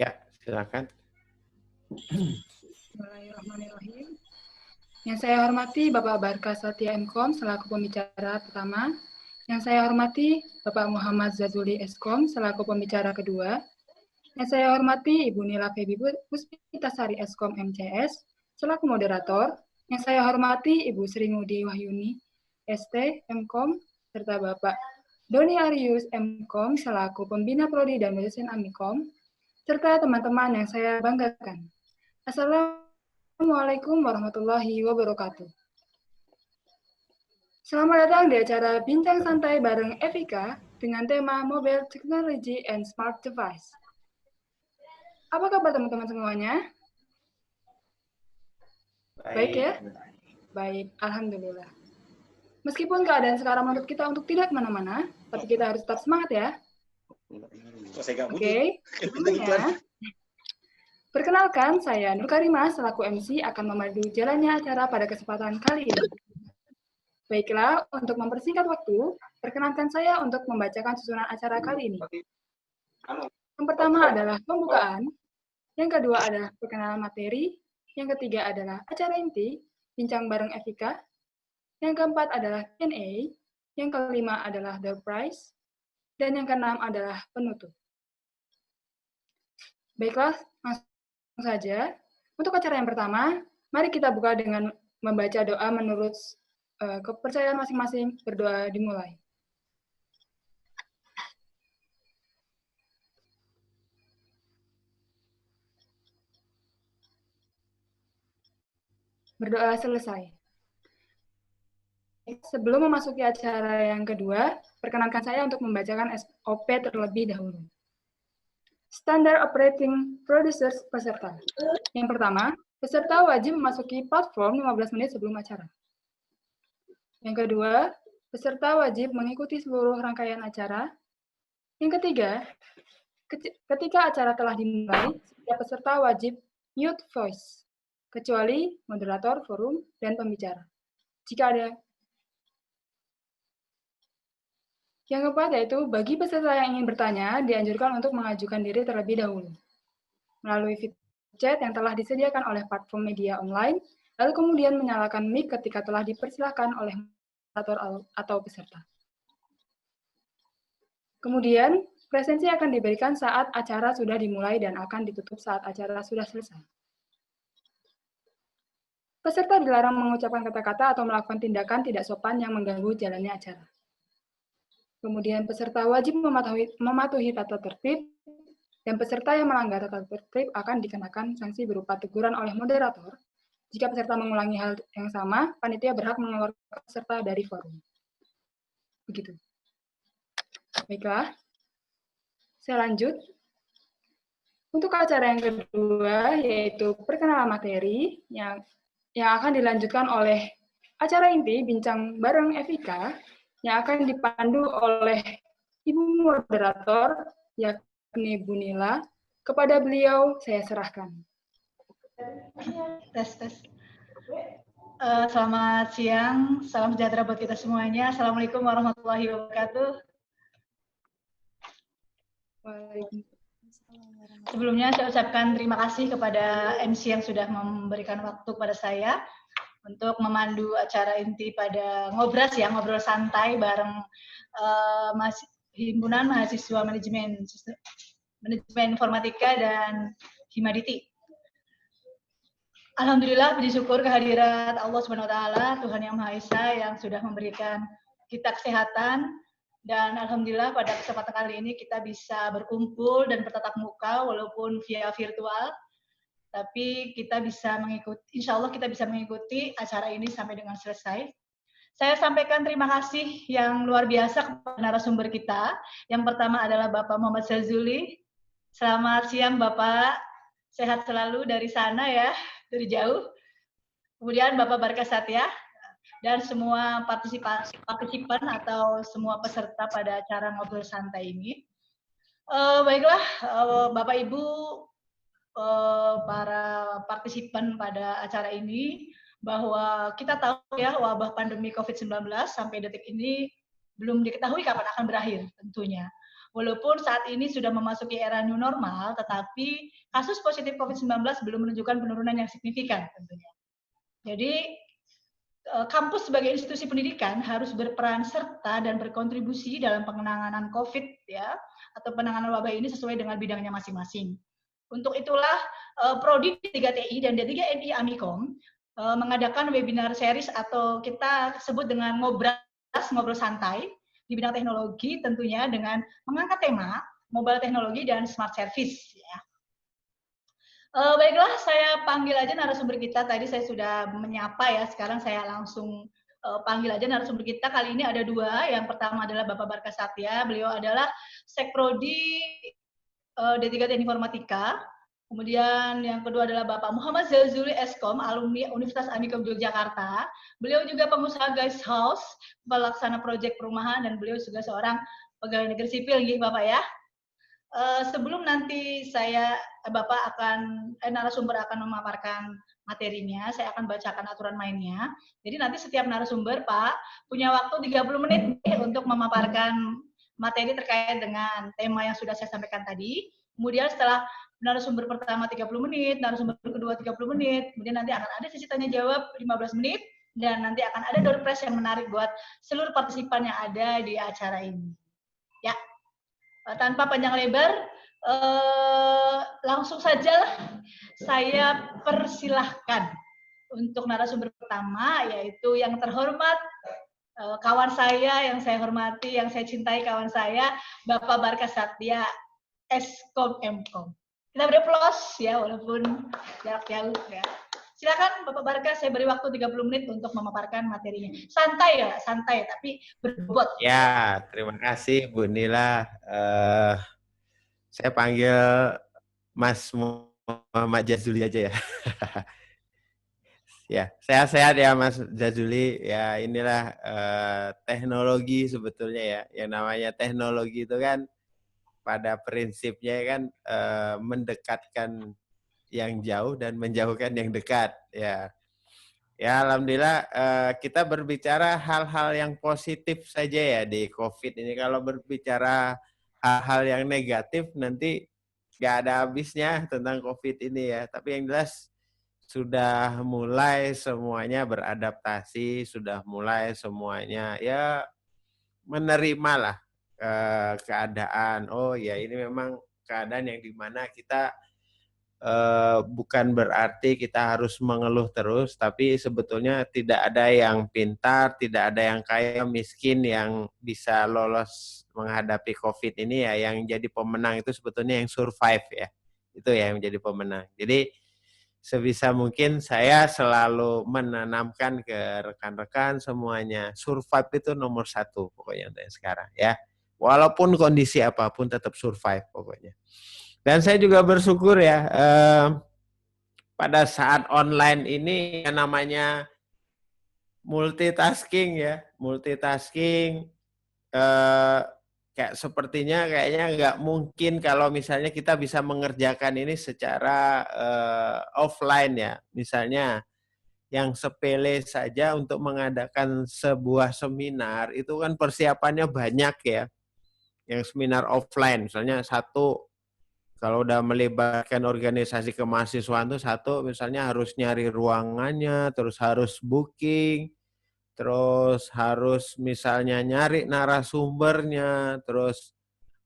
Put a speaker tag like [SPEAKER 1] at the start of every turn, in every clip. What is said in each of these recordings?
[SPEAKER 1] Ya, silakan.
[SPEAKER 2] Bismillahirrahmanirrahim. Yang saya hormati Bapak Barka Satya Mkom selaku pembicara pertama. Yang saya hormati Bapak Muhammad Zazuli Eskom selaku pembicara kedua. Yang saya hormati Ibu Nila Febi Puspitasari Eskom MCS selaku moderator. Yang saya hormati Ibu Sri Ngudi Wahyuni ST Mkom serta Bapak Doni Arius Mkom selaku pembina prodi dan dosen Amikom serta teman-teman yang saya banggakan. Assalamualaikum warahmatullahi wabarakatuh. Selamat datang di acara Bincang Santai bareng Evika dengan tema Mobile Technology and Smart Device. Apa kabar teman-teman semuanya? Baik ya? Baik, Alhamdulillah. Meskipun keadaan sekarang menuntut kita untuk tidak kemana-mana, tapi kita harus tetap semangat ya. Oke, sebelumnya, perkenalkan saya Nur Karimah selaku MC akan memandu jalannya acara pada kesempatan kali ini. Baiklah, untuk mempersingkat waktu, perkenankan saya untuk membacakan susunan acara kali ini. Yang pertama adalah pembukaan, yang kedua adalah perkenalan materi, yang ketiga adalah acara inti, bincang bareng Evika, yang keempat adalah Q&A, yang kelima adalah door prize, dan yang keenam adalah penutup. Baiklah, langsung saja. Untuk acara yang pertama, mari kita buka dengan membaca doa menurut kepercayaan masing-masing. Berdoa dimulai. Berdoa selesai. Sebelum memasuki acara yang kedua, perkenankan saya untuk membacakan SOP terlebih dahulu. Standard Operating Procedures peserta. Yang pertama, peserta wajib memasuki platform 15 menit sebelum acara. Yang kedua, peserta wajib mengikuti seluruh rangkaian acara. Yang ketiga, ketika acara telah dimulai, setiap peserta wajib mute voice, kecuali moderator, forum, dan pembicara. Jika ada. Yang keempat yaitu bagi peserta yang ingin bertanya, dianjurkan untuk mengajukan diri terlebih dahulu melalui fitur chat yang telah disediakan oleh platform media online, lalu kemudian menyalakan mic ketika telah dipersilakan oleh moderator atau peserta. Kemudian, presensi akan diberikan saat acara sudah dimulai dan akan ditutup saat acara sudah selesai. Peserta dilarang mengucapkan kata-kata atau melakukan tindakan tidak sopan yang mengganggu jalannya acara. Kemudian peserta wajib mematuhi tata tertib, dan peserta yang melanggar tata tertib akan dikenakan sanksi berupa teguran oleh moderator. Jika peserta mengulangi hal yang sama, panitia berhak mengeluarkan peserta dari forum. Begitu. Baiklah, saya lanjut. Untuk acara yang kedua, yaitu perkenalan materi, yang akan dilanjutkan oleh acara inti Bincang Bareng Evika, yang akan dipandu oleh Ibu Moderator, yakni Bu Nila. Kepada beliau, saya serahkan.
[SPEAKER 3] Selamat siang, salam sejahtera buat kita semuanya. Assalamualaikum warahmatullahi wabarakatuh. Sebelumnya saya ucapkan terima kasih kepada MC yang sudah memberikan waktu kepada saya untuk memandu acara inti pada Ngobras ya, ngobrol santai bareng Himpunan Mahasiswa Manajemen Informatika dan Himaditi. Alhamdulillah, puji syukur kehadirat Allah Subhanahu wa taala, Tuhan Yang Maha Esa yang sudah memberikan kita kesehatan, dan alhamdulillah pada kesempatan kali ini kita bisa berkumpul dan bertatap muka walaupun via virtual. Tapi kita bisa mengikuti, insya Allah kita bisa mengikuti acara ini sampai dengan selesai. Saya sampaikan terima kasih yang luar biasa kepada narasumber kita. Yang pertama adalah Bapak Muhammad Zazuli. Selamat siang Bapak, sehat selalu dari sana ya, dari jauh. Kemudian Bapak Barka Satya dan semua partisipan atau semua peserta pada acara ngobrol santai ini. Baiklah, Bapak Ibu, para partisipan pada acara ini, bahwa kita tahu ya wabah pandemi COVID-19 sampai detik ini belum diketahui kapan akan berakhir tentunya. Walaupun saat ini sudah memasuki era new normal, tetapi kasus positif COVID-19 belum menunjukkan penurunan yang signifikan tentunya. Jadi kampus sebagai institusi pendidikan harus berperan serta dan berkontribusi dalam penanganan COVID ya atau penanganan wabah ini sesuai dengan bidangnya masing-masing. Untuk itulah Prodi 3TI dan D3NI Amikom mengadakan webinar series atau kita sebut dengan ngobrol santai di bidang teknologi tentunya dengan mengangkat tema mobile teknologi dan smart service ya. Baiklah, saya panggil aja narasumber kita. Tadi saya sudah menyapa ya, sekarang saya langsung panggil aja narasumber kita. Kali ini ada dua. Yang pertama adalah Bapak Barka Satya. Beliau adalah Sekprodi D3 Teknik Informatika. Kemudian yang kedua adalah Bapak Muhammad Zazuli Eskom, alumni Universitas Amikom Yogyakarta. Beliau juga pengusaha Guys House, pelaksana proyek perumahan, dan beliau juga seorang pegawai negeri sipil, gitu Bapak ya. Sebelum nanti narasumber akan memaparkan materinya, saya akan bacakan aturan mainnya. Jadi nanti setiap narasumber, Pak, punya waktu 30 menit untuk memaparkan materi terkait dengan tema yang sudah saya sampaikan tadi. Kemudian setelah narasumber pertama 30 menit, narasumber kedua 30 menit, kemudian nanti akan ada sesi tanya jawab 15 menit, dan nanti akan ada door prize yang menarik buat seluruh partisipan yang ada di acara ini. Ya. Tanpa panjang lebar, langsung saja saya persilahkan untuk narasumber pertama, yaitu yang terhormat kawan saya, yang saya hormati, yang saya cintai kawan saya, Bapak Barka Satya, Eskom Mkom. Kita beri aplaus ya, walaupun jarak jauh ya. Silakan Bapak Barka, saya beri waktu 30 menit untuk memaparkan materinya. Santai ya, santai, tapi berbobot.
[SPEAKER 1] Ya, terima kasih Bu Nila. Saya panggil Mas Muhammad Jazuli aja ya. Ya, sehat-sehat ya Mas Jazuli. Ya, inilah teknologi sebetulnya ya. Yang namanya teknologi itu kan pada prinsipnya kan mendekatkan yang jauh dan menjauhkan yang dekat ya. Ya, alhamdulillah kita berbicara hal-hal yang positif saja ya di COVID ini. Kalau berbicara hal-hal yang negatif nanti nggak ada habisnya tentang COVID ini ya. Tapi yang jelas sudah mulai semuanya beradaptasi, sudah mulai semuanya ya menerima lah keadaan. Oh ya, ini memang keadaan yang dimana kita bukan berarti kita harus mengeluh terus, tapi sebetulnya tidak ada yang pintar, tidak ada yang kaya, miskin yang bisa lolos menghadapi COVID ini ya. Yang jadi pemenang itu sebetulnya yang survive ya. Itu ya yang menjadi pemenang. Jadi sebisa mungkin saya selalu menanamkan ke rekan-rekan semuanya, survive itu nomor 1 pokoknya untuk sekarang ya. Walaupun kondisi apapun tetap survive pokoknya. Dan saya juga bersyukur ya, pada saat online ini yang namanya multitasking ya, kayak sepertinya kayaknya nggak mungkin kalau misalnya kita bisa mengerjakan ini secara offline ya. Misalnya yang sepele saja untuk mengadakan sebuah seminar itu kan persiapannya banyak ya. Yang seminar offline, misalnya satu, kalau udah melibatkan organisasi kemahasiswaan itu satu, misalnya harus nyari ruangannya, terus harus booking, terus harus misalnya nyari narasumbernya, terus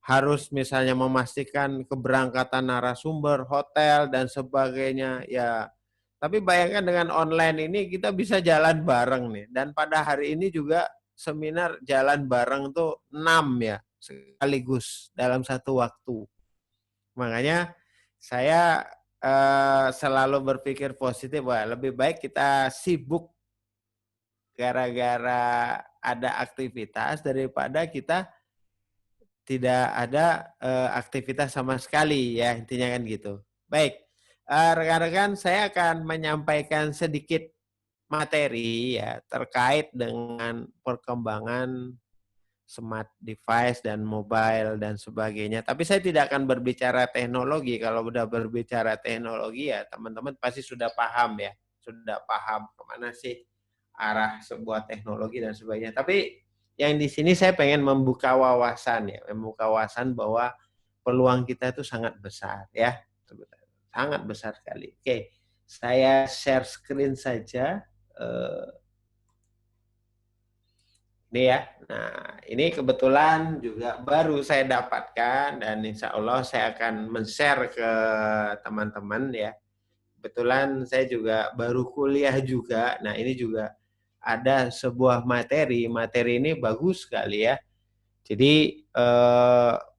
[SPEAKER 1] harus misalnya memastikan keberangkatan narasumber, hotel, dan sebagainya. Ya, tapi bayangkan dengan online ini kita bisa jalan bareng nih. Dan pada hari ini juga seminar jalan bareng tuh 6 ya, sekaligus dalam satu waktu. Makanya saya selalu berpikir positif, wah lebih baik kita sibuk gara-gara ada aktivitas daripada kita tidak ada aktivitas sama sekali ya, intinya kan gitu. Baik, rekan-rekan saya akan menyampaikan sedikit materi ya terkait dengan perkembangan smart device dan mobile dan sebagainya. Tapi saya tidak akan berbicara teknologi. Kalau udah berbicara teknologi ya teman-teman pasti sudah paham ya. Sudah paham kemana sih arah sebuah teknologi dan sebagainya. Tapi yang di sini saya pengen membuka wawasan ya, membuka wawasan bahwa peluang kita itu sangat besar ya, sangat besar sekali. Oke, saya share screen saja. Ini ya. Nah, ini kebetulan juga baru saya dapatkan dan insya Allah saya akan men-share ke teman-teman ya. Kebetulan saya juga baru kuliah juga. Nah, ini juga ada sebuah materi. Materi ini bagus sekali ya. Jadi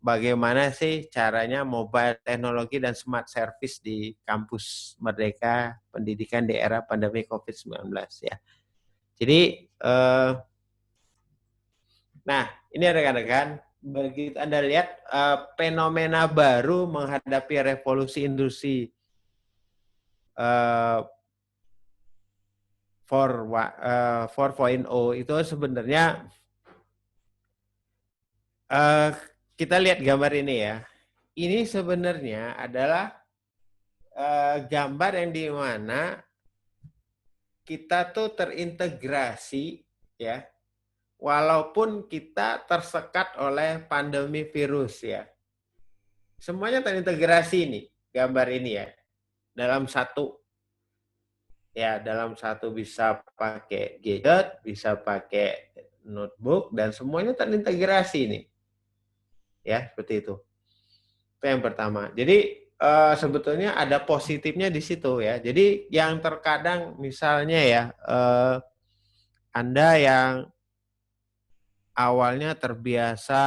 [SPEAKER 1] bagaimana sih caranya mobile teknologi dan smart service di kampus Merdeka Pendidikan di era pandemi COVID-19 ya. Jadi nah, ini rekan-rekan, begitu Anda lihat fenomena baru menghadapi revolusi industri 4.0 itu sebenarnya kita lihat gambar ini ya. Ini sebenarnya adalah gambar yang di mana kita tuh terintegrasi ya. Walaupun kita tersekat oleh pandemi virus ya. Semuanya terintegrasi nih, gambar ini ya. Dalam satu. Ya, dalam satu bisa pakai gadget, bisa pakai notebook, dan semuanya terintegrasi nih. Ya, seperti itu. Itu yang pertama. Jadi, sebetulnya ada positifnya di situ ya. Jadi, yang terkadang misalnya ya, Anda yang awalnya terbiasa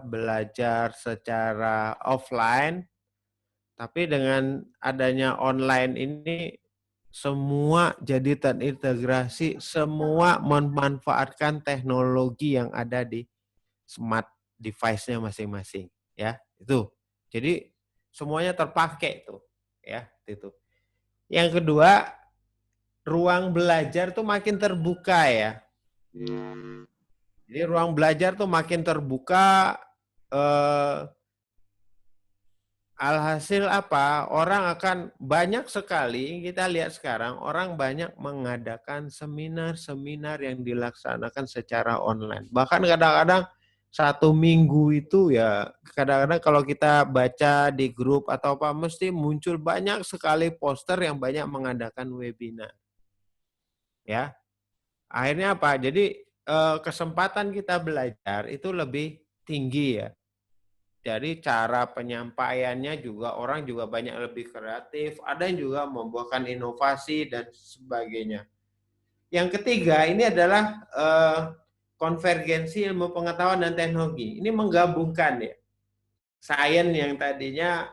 [SPEAKER 1] belajar secara offline, tapi dengan adanya online ini semua jadi terintegrasi, semua memanfaatkan teknologi yang ada di smart device-nya masing-masing, ya. Itu. Jadi semuanya terpakai itu, ya, itu. Yang kedua, ruang belajar tuh makin terbuka ya. Jadi ruang belajar tuh makin terbuka, alhasil apa? Orang akan banyak sekali, kita lihat sekarang, orang banyak mengadakan seminar-seminar yang dilaksanakan secara online. Bahkan kadang-kadang 1 minggu itu ya, kadang-kadang kalau kita baca di grup atau apa, mesti muncul banyak sekali poster yang banyak mengadakan webinar. Ya, akhirnya apa? Jadi kesempatan kita belajar itu lebih tinggi ya. Jadi cara penyampaiannya juga orang juga banyak lebih kreatif, ada yang juga membuahkan inovasi dan sebagainya. Yang ketiga ini adalah konvergensi ilmu pengetahuan dan teknologi. Ini menggabungkan ya. Sains yang tadinya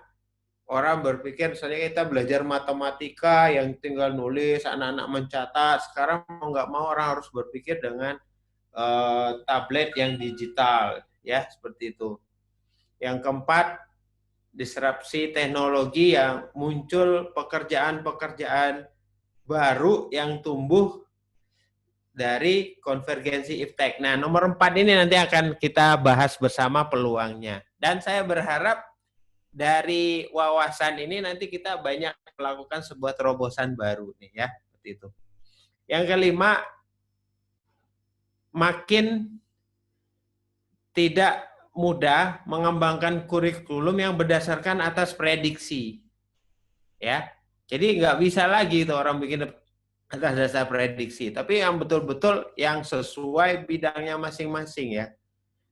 [SPEAKER 1] orang berpikir misalnya kita belajar matematika yang tinggal nulis, anak-anak mencatat, sekarang mau nggak mau orang harus berpikir dengan tablet yang digital, ya seperti itu. Yang keempat, disrupsi teknologi yang muncul pekerjaan-pekerjaan baru yang tumbuh dari konvergensi iptek. Nah, nomor 4 ini nanti akan kita bahas bersama peluangnya. Dan saya berharap dari wawasan ini nanti kita banyak melakukan sebuah terobosan baru nih ya, seperti itu. Yang kelima, makin tidak mudah mengembangkan kurikulum yang berdasarkan atas prediksi. Ya. Jadi nggak bisa lagi itu orang bikin atas dasar prediksi, tapi yang betul-betul yang sesuai bidangnya masing-masing ya.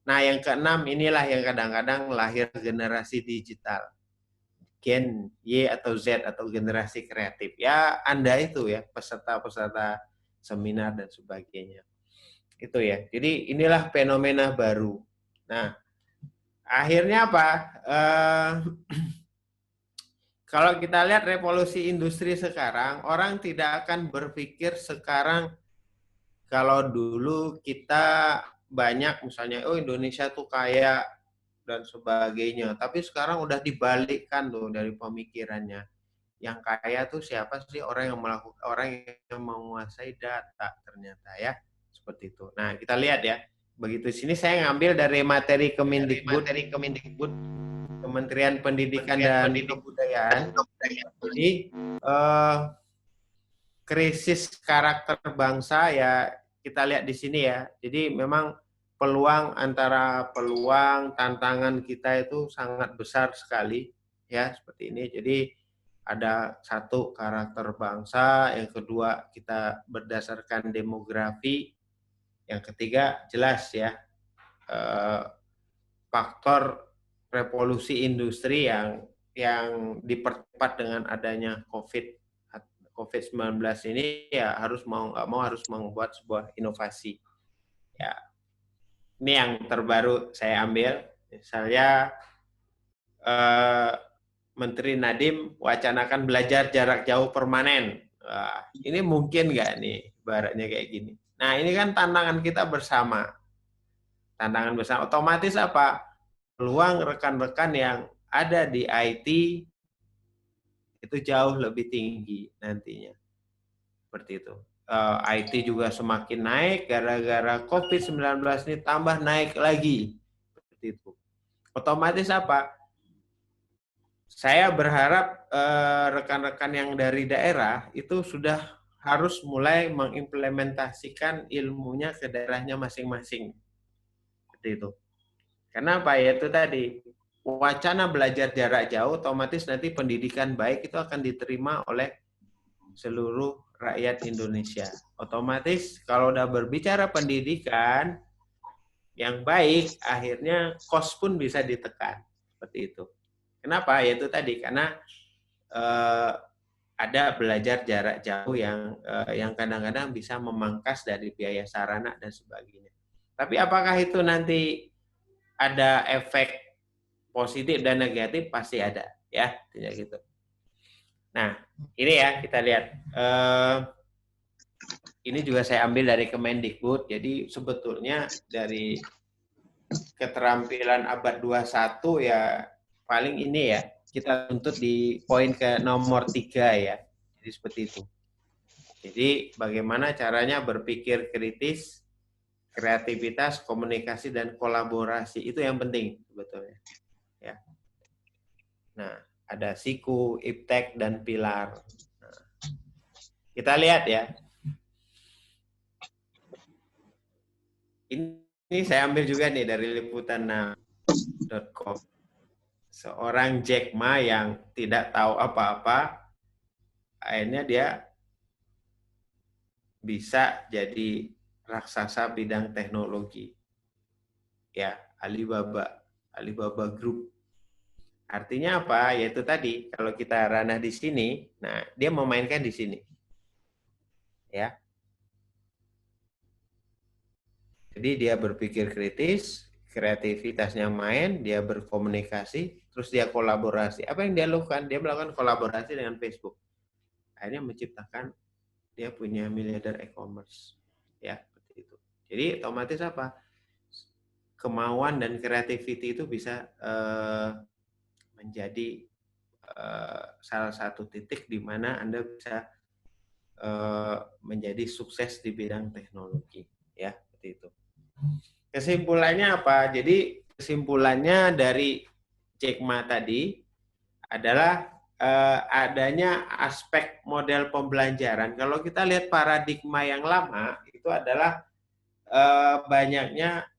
[SPEAKER 1] Nah, yang keenam inilah yang kadang-kadang lahir generasi digital. Gen Y atau Z atau generasi kreatif. Ya, Anda itu ya, peserta-peserta seminar dan sebagainya. Itu ya. Jadi inilah fenomena baru. Nah, akhirnya apa? Kalau kita lihat revolusi industri sekarang, orang tidak akan berpikir sekarang kalau dulu kita banyak misalnya, oh Indonesia tuh kaya dan sebagainya. Tapi sekarang udah dibalikkan tuh dari pemikirannya. Yang kaya tuh siapa sih? Orang yang menguasai data ternyata ya. Seperti itu. Nah, kita lihat ya. Begitu sini saya ngambil dari materi Kemendikbud, Kementerian Pendidikan dan Kebudayaan. Jadi krisis karakter bangsa ya kita lihat di sini ya. Jadi memang antara peluang tantangan kita itu sangat besar sekali ya, seperti ini. Jadi ada satu, karakter bangsa, yang kedua kita berdasarkan demografi, yang ketiga jelas ya faktor revolusi industri yang dipercepat dengan adanya COVID-19 ini, ya harus mau nggak mau harus membuat sebuah inovasi. Ya, ini yang terbaru saya ambil, misalnya Menteri Nadiem wacanakan belajar jarak jauh permanen. Wah, ini mungkin nggak nih ibaratnya kayak gini. Nah, ini kan tantangan kita bersama. Tantangan bersama, otomatis apa? Peluang rekan-rekan yang ada di IT itu jauh lebih tinggi nantinya. Seperti itu. IT juga semakin naik, gara-gara COVID-19 ini tambah naik lagi. Seperti itu. Otomatis apa? Saya berharap rekan-rekan yang dari daerah itu sudah harus mulai mengimplementasikan ilmunya ke daerahnya masing-masing. Seperti itu. Kenapa? Yaitu tadi, wacana belajar jarak jauh, otomatis nanti pendidikan baik itu akan diterima oleh seluruh rakyat Indonesia. Otomatis kalau udah berbicara pendidikan yang baik, akhirnya cost pun bisa ditekan. Seperti itu. Kenapa? Yaitu tadi, karena ada belajar jarak jauh yang kadang-kadang bisa memangkas dari biaya sarana dan sebagainya. Tapi apakah itu nanti ada efek positif dan negatif? Pasti ada, ya, tidak gitu. Nah, ini ya kita lihat. Ini juga saya ambil dari Kemendikbud. Jadi sebetulnya dari keterampilan abad 21 ya paling ini ya kita tuntut di poin ke nomor 3 ya. Jadi seperti itu. Jadi bagaimana caranya berpikir kritis, kreativitas, komunikasi, dan kolaborasi. Itu yang penting sebetulnya. Ya. Nah, ada siku, iptek, dan pilar. Nah, kita lihat ya. Ini saya ambil juga nih dari liputan6.com. Seorang Jack Ma yang tidak tahu apa-apa, akhirnya dia bisa jadi raksasa bidang teknologi. Ya, Alibaba Group. Artinya apa? Yaitu tadi, kalau kita ranah di sini, nah dia memainkan di sini. Ya. Jadi dia berpikir kritis, kreativitasnya main, dia berkomunikasi, terus dia kolaborasi. Apa yang dia lakukan? Dia melakukan kolaborasi dengan Facebook. Akhirnya menciptakan, dia punya miliarder e-commerce. Ya, seperti itu. Jadi otomatis apa? Kemauan dan creativity itu bisa menjadi salah satu titik di mana Anda bisa menjadi sukses di bidang teknologi. Ya, seperti itu. Kesimpulannya apa? Jadi kesimpulannya dari Jack Ma tadi adalah adanya aspek model pembelajaran. Kalau kita lihat paradigma yang lama, itu adalah banyaknya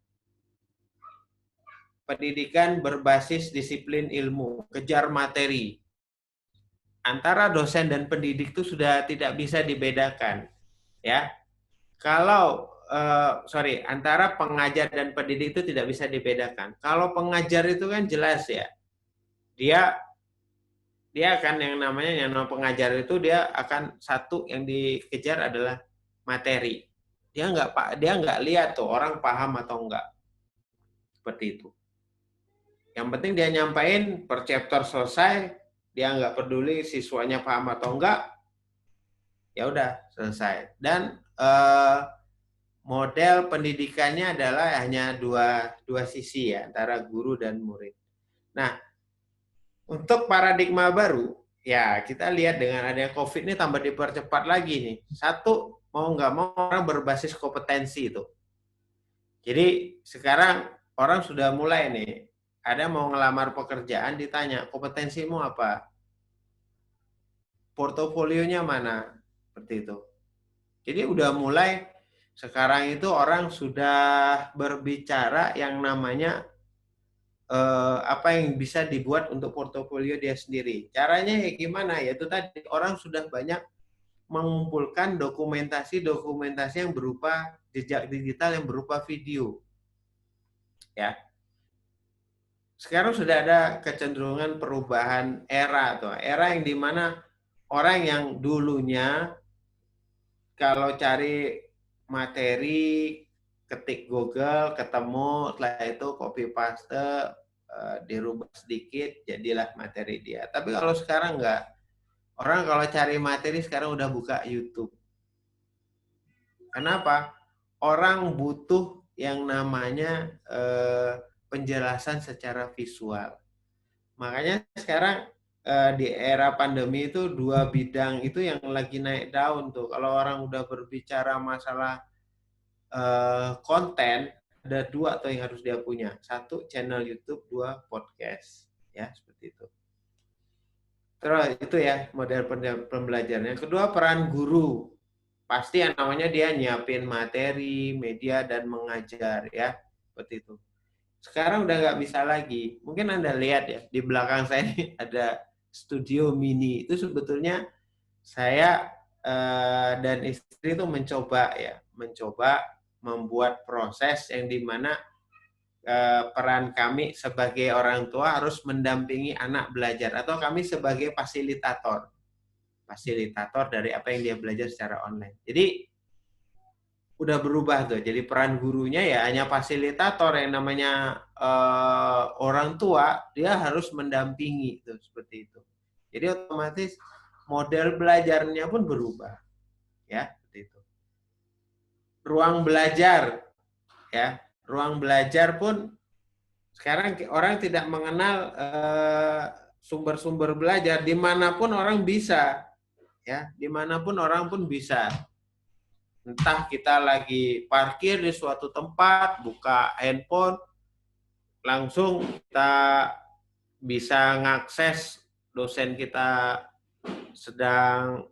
[SPEAKER 1] pendidikan berbasis disiplin ilmu, kejar materi. Antara dosen dan pendidik itu sudah tidak bisa dibedakan. Ya, kalau antara pengajar dan pendidik itu tidak bisa dibedakan. Kalau pengajar itu kan jelas ya, dia akan yang namanya pengajar itu dia akan satu yang dikejar adalah materi. Dia nggak lihat tuh orang paham atau enggak, seperti itu. Yang penting dia nyampain per chapter selesai, dia nggak peduli siswanya paham atau enggak, ya udah selesai. Dan model pendidikannya adalah hanya dua sisi ya, antara guru dan murid. Nah, untuk paradigma baru, ya kita lihat dengan adanya COVID ini tambah dipercepat lagi nih. Satu, mau nggak mau orang berbasis kompetensi itu. Jadi sekarang orang sudah mulai nih, ada mau ngelamar pekerjaan ditanya, kompetensimu apa? Portofolionya mana? Seperti itu. Jadi udah mulai Sekarang itu orang sudah berbicara yang namanya apa yang bisa dibuat untuk portofolio dia sendiri. Caranya ya gimana? Yaitu tadi orang sudah banyak mengumpulkan dokumentasi yang berupa jejak digital yang berupa video. Ya. Sekarang sudah ada kecenderungan perubahan era tuh. Era yang dimana orang yang dulunya kalau cari materi ketik Google, ketemu, setelah itu copy paste, dirubah sedikit, jadilah materi dia. Tapi kalau sekarang enggak. Orang kalau cari materi sekarang udah buka YouTube. Kenapa? Orang butuh yang namanya penjelasan secara visual. Makanya sekarang di era pandemi itu dua bidang itu yang lagi naik daun tuh. Kalau orang udah berbicara masalah konten, ada dua tuh yang harus dia punya. Satu channel YouTube, dua podcast. Ya, seperti itu. Terus itu ya model pembelajaran. Yang kedua peran guru. Pasti yang namanya dia nyiapin materi, media, dan mengajar ya. Seperti itu. Sekarang udah nggak bisa lagi. Mungkin Anda lihat ya, di belakang saya ini ada studio mini. Itu sebetulnya saya dan istri itu mencoba membuat proses yang dimana peran kami sebagai orang tua harus mendampingi anak belajar atau kami sebagai fasilitator dari apa yang dia belajar secara online. Jadi udah berubah tuh. Jadi peran gurunya ya hanya fasilitator, yang namanya orang tua dia harus mendampingi tuh, seperti itu. Jadi otomatis model belajarnya pun berubah. Ya, seperti itu. Ruang belajar ya. Ruang belajar pun sekarang orang tidak mengenal sumber-sumber belajar, dimanapun orang bisa, ya, dimanapun orang pun bisa. Entah kita lagi parkir di suatu tempat, buka handphone, langsung kita bisa ngakses dosen kita sedang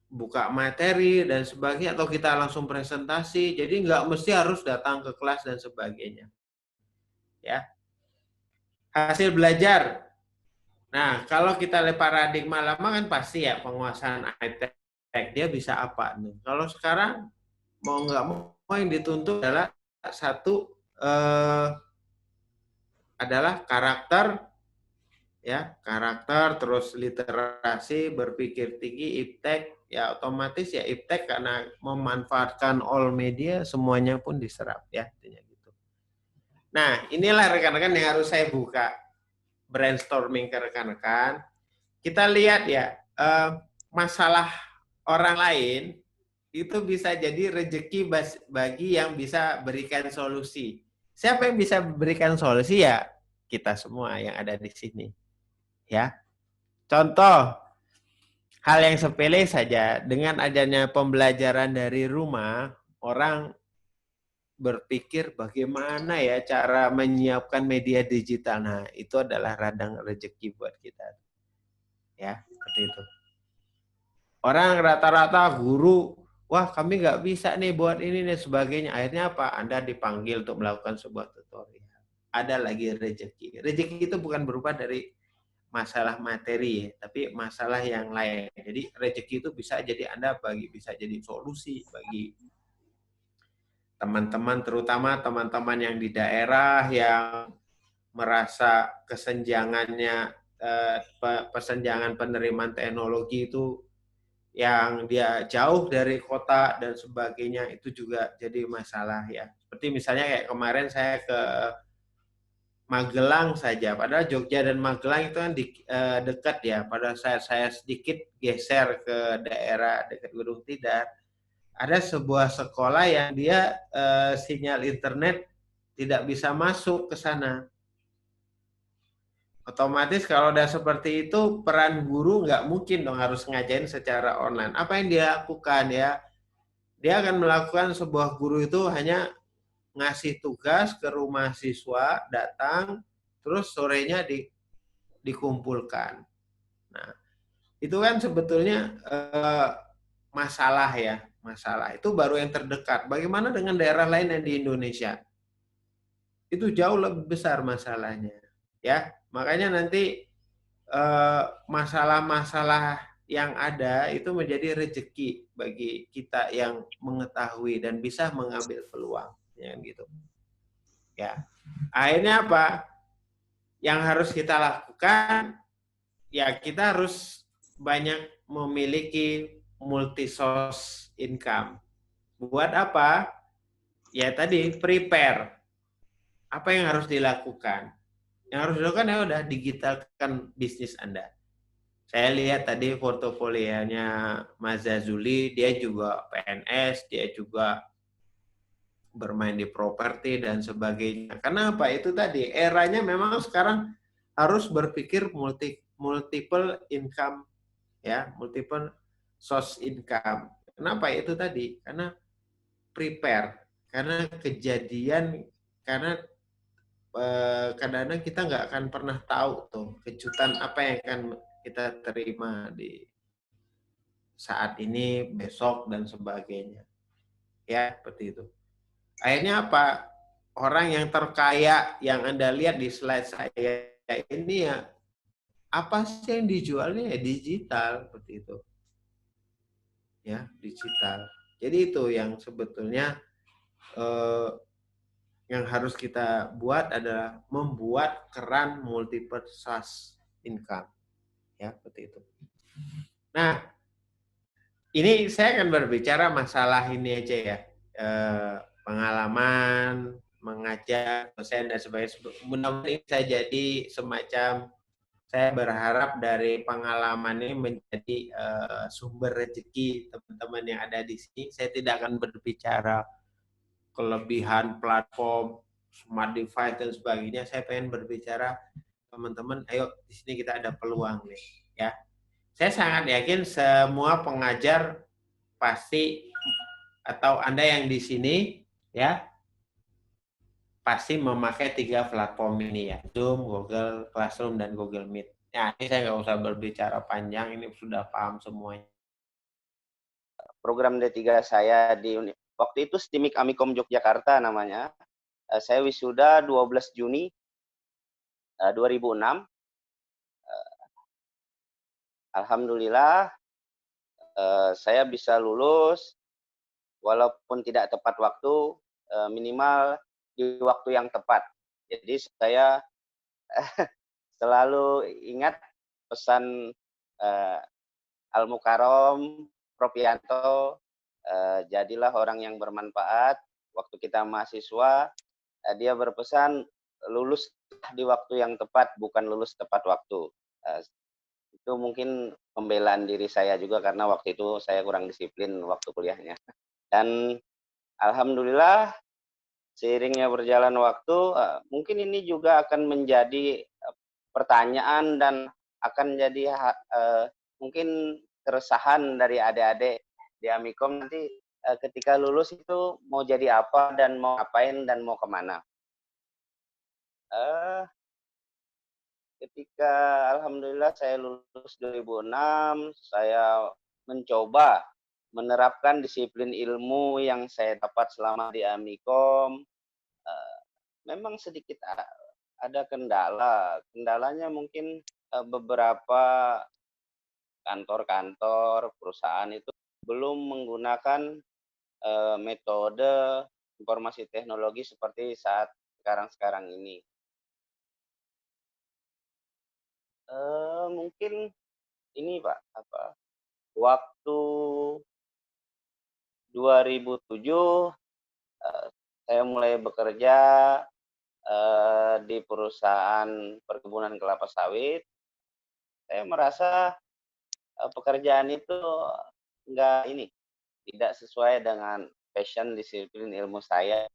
[SPEAKER 1] buka materi dan sebagainya, atau kita langsung presentasi, jadi nggak mesti harus datang ke kelas dan sebagainya. Ya, hasil belajar. Nah, kalau kita lihat paradigma lama kan pasti ya penguasaan high-tech, dia bisa apa nih? Kalau sekarang mau nggak mau yang dituntut adalah satu adalah karakter, ya, karakter, terus literasi, berpikir tinggi, iptek, ya otomatis ya iptek karena memanfaatkan all media semuanya pun diserap ya, gitu. Nah, inilah rekan-rekan yang harus saya buka brainstorming ke rekan-rekan. Kita lihat ya, masalah orang lain itu bisa jadi rezeki bagi yang bisa berikan solusi. Siapa yang bisa berikan solusi ya? Kita semua yang ada di sini. Ya. Contoh, hal yang sepele saja, dengan adanya pembelajaran dari rumah, orang berpikir bagaimana ya cara menyiapkan media digital. Nah, itu adalah radang rezeki buat kita. Ya, seperti itu. Orang rata-rata guru, wah kami nggak bisa nih buat ini dan sebagainya. Akhirnya apa? Anda dipanggil untuk melakukan sebuah tutorial. Ada lagi rezeki. Rezeki itu bukan berupa dari masalah materi, tapi masalah yang lain. Jadi rezeki itu bisa jadi Anda bisa jadi solusi bagi teman-teman, terutama teman-teman yang di daerah yang merasa kesenjangannya, kesenjangan penerimaan teknologi itu yang dia jauh dari kota dan sebagainya, itu juga jadi masalah ya. Seperti misalnya kayak kemarin saya ke Magelang saja, padahal Jogja dan Magelang itu kan dekat ya. Pada saat saya sedikit geser ke daerah dekat Gunung Tidar, ada sebuah sekolah yang dia sinyal internet tidak bisa masuk ke sana. Otomatis kalau udah seperti itu, peran guru nggak mungkin dong harus ngajarin secara online. Apa yang dia lakukan ya? Dia akan melakukan sebuah guru itu hanya ngasih tugas ke rumah siswa, datang, terus sorenya dikumpulkan. Nah, itu kan sebetulnya masalah ya. masalah. Itu baru yang terdekat. Bagaimana dengan daerah lain yang di Indonesia? Itu jauh lebih besar masalahnya. Ya, makanya nanti masalah-masalah yang ada itu menjadi rezeki bagi kita yang mengetahui dan bisa mengambil peluang, ya gitu. Ya, akhirnya apa? Yang harus kita lakukan, ya kita harus banyak memiliki multi source income. Buat apa? Ya tadi prepare. Apa yang harus dilakukan? Yang harus dilakukan ya udah digitalkan bisnis Anda. Saya lihat tadi portofolionya Mas Zazuli, dia juga PNS, dia juga bermain di properti dan sebagainya. Kenapa? Itu tadi eranya memang sekarang harus berpikir multiple income, ya, multiple source income. Kenapa? Itu tadi karena prepare, karena kejadian, karena kadang-kadang kita nggak akan pernah tahu tuh kejutan apa yang akan kita terima di saat ini, besok, dan sebagainya. Ya, seperti itu. Akhirnya apa? Orang yang terkaya yang Anda lihat di slide saya ini ya, apa sih yang dijualnya? Ya digital, seperti itu. Ya, digital. Jadi itu yang sebetulnya yang harus kita buat adalah membuat keran multiple source income. Ya, seperti itu. Nah, ini saya akan berbicara masalah ini aja ya. Pengalaman, mengajar, dosen, dan sebagainya. Mudah-mudahan ini bisa jadi semacam, saya berharap dari pengalaman ini menjadi sumber rezeki teman-teman yang ada di sini. Saya tidak akan berbicara kelebihan platform, smart device, dan sebagainya. Saya pengen berbicara, teman-teman, ayo di sini kita ada peluang nih. Ya. Saya sangat yakin semua pengajar pasti, atau Anda yang di sini, ya, pasti memakai 3 platform ini ya, Zoom, Google Classroom, dan Google Meet. Ya, ini saya nggak usah berbicara panjang, ini sudah paham semuanya.
[SPEAKER 4] Program D3 saya waktu itu STIMIK Amikom Yogyakarta namanya. Saya wisuda 12 Juni 2006. Alhamdulillah saya bisa lulus walaupun tidak tepat waktu, minimal di waktu yang tepat. Jadi saya selalu ingat pesan Al-Mukarram, Propianto, jadilah orang yang bermanfaat. Waktu kita mahasiswa, dia berpesan lulus di waktu yang tepat, bukan lulus tepat waktu. Itu mungkin pembelaan diri saya juga karena waktu itu saya kurang disiplin waktu kuliahnya. Dan alhamdulillah seiringnya berjalan waktu, mungkin ini juga akan menjadi pertanyaan dan akan jadi mungkin keresahan dari adik-adik di Amikom nanti ketika lulus itu mau jadi apa dan mau ngapain dan mau kemana. Ketika alhamdulillah saya lulus 2006, saya mencoba menerapkan disiplin ilmu yang saya dapat selama di Amikom. Memang sedikit ada kendala. Kendalanya mungkin beberapa kantor-kantor perusahaan itu belum menggunakan metode informasi teknologi seperti saat sekarang ini. Mungkin ini Pak, waktu 2007 saya mulai bekerja di perusahaan perkebunan kelapa sawit. Saya merasa pekerjaan itu tidak sesuai dengan passion disiplin ilmu saya.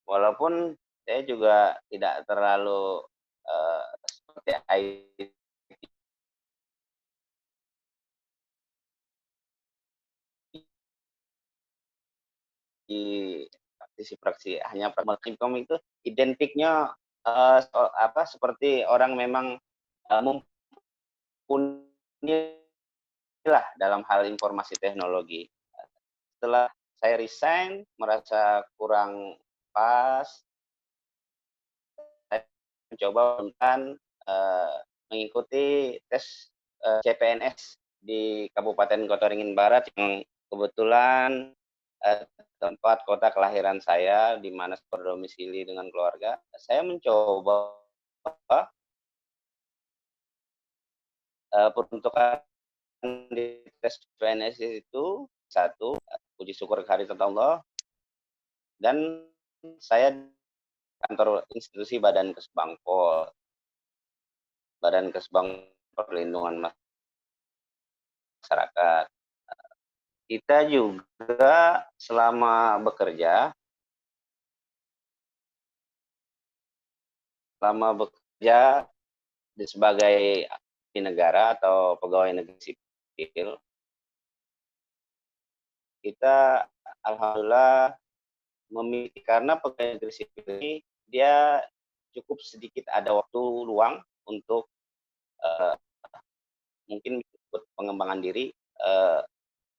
[SPEAKER 4] Walaupun saya juga tidak terlalu seperti IT praktisi hanya praktisikum itu identiknya seperti orang memang mumpuni lah dalam hal informasi teknologi. setelah saya resign, merasa kurang pas, saya mencoba mengikuti tes CPNS di Kabupaten Kota Waringin Barat yang kebetulan tempat kota kelahiran saya, di mana berdomisili dengan keluarga. Saya mencoba peruntukan di tes PNS itu satu, puji syukur kehadirat Allah, dan saya kantor institusi Badan Kesbangpol, Badan Kesbangpol Perlindungan Masyarakat. Kita juga selama bekerja sebagai di negara atau pegawai negeri sipil, kita alhamdulillah memiliki, karena pegawai negeri sipil ini dia cukup sedikit ada waktu luang untuk mungkin pengembangan diri,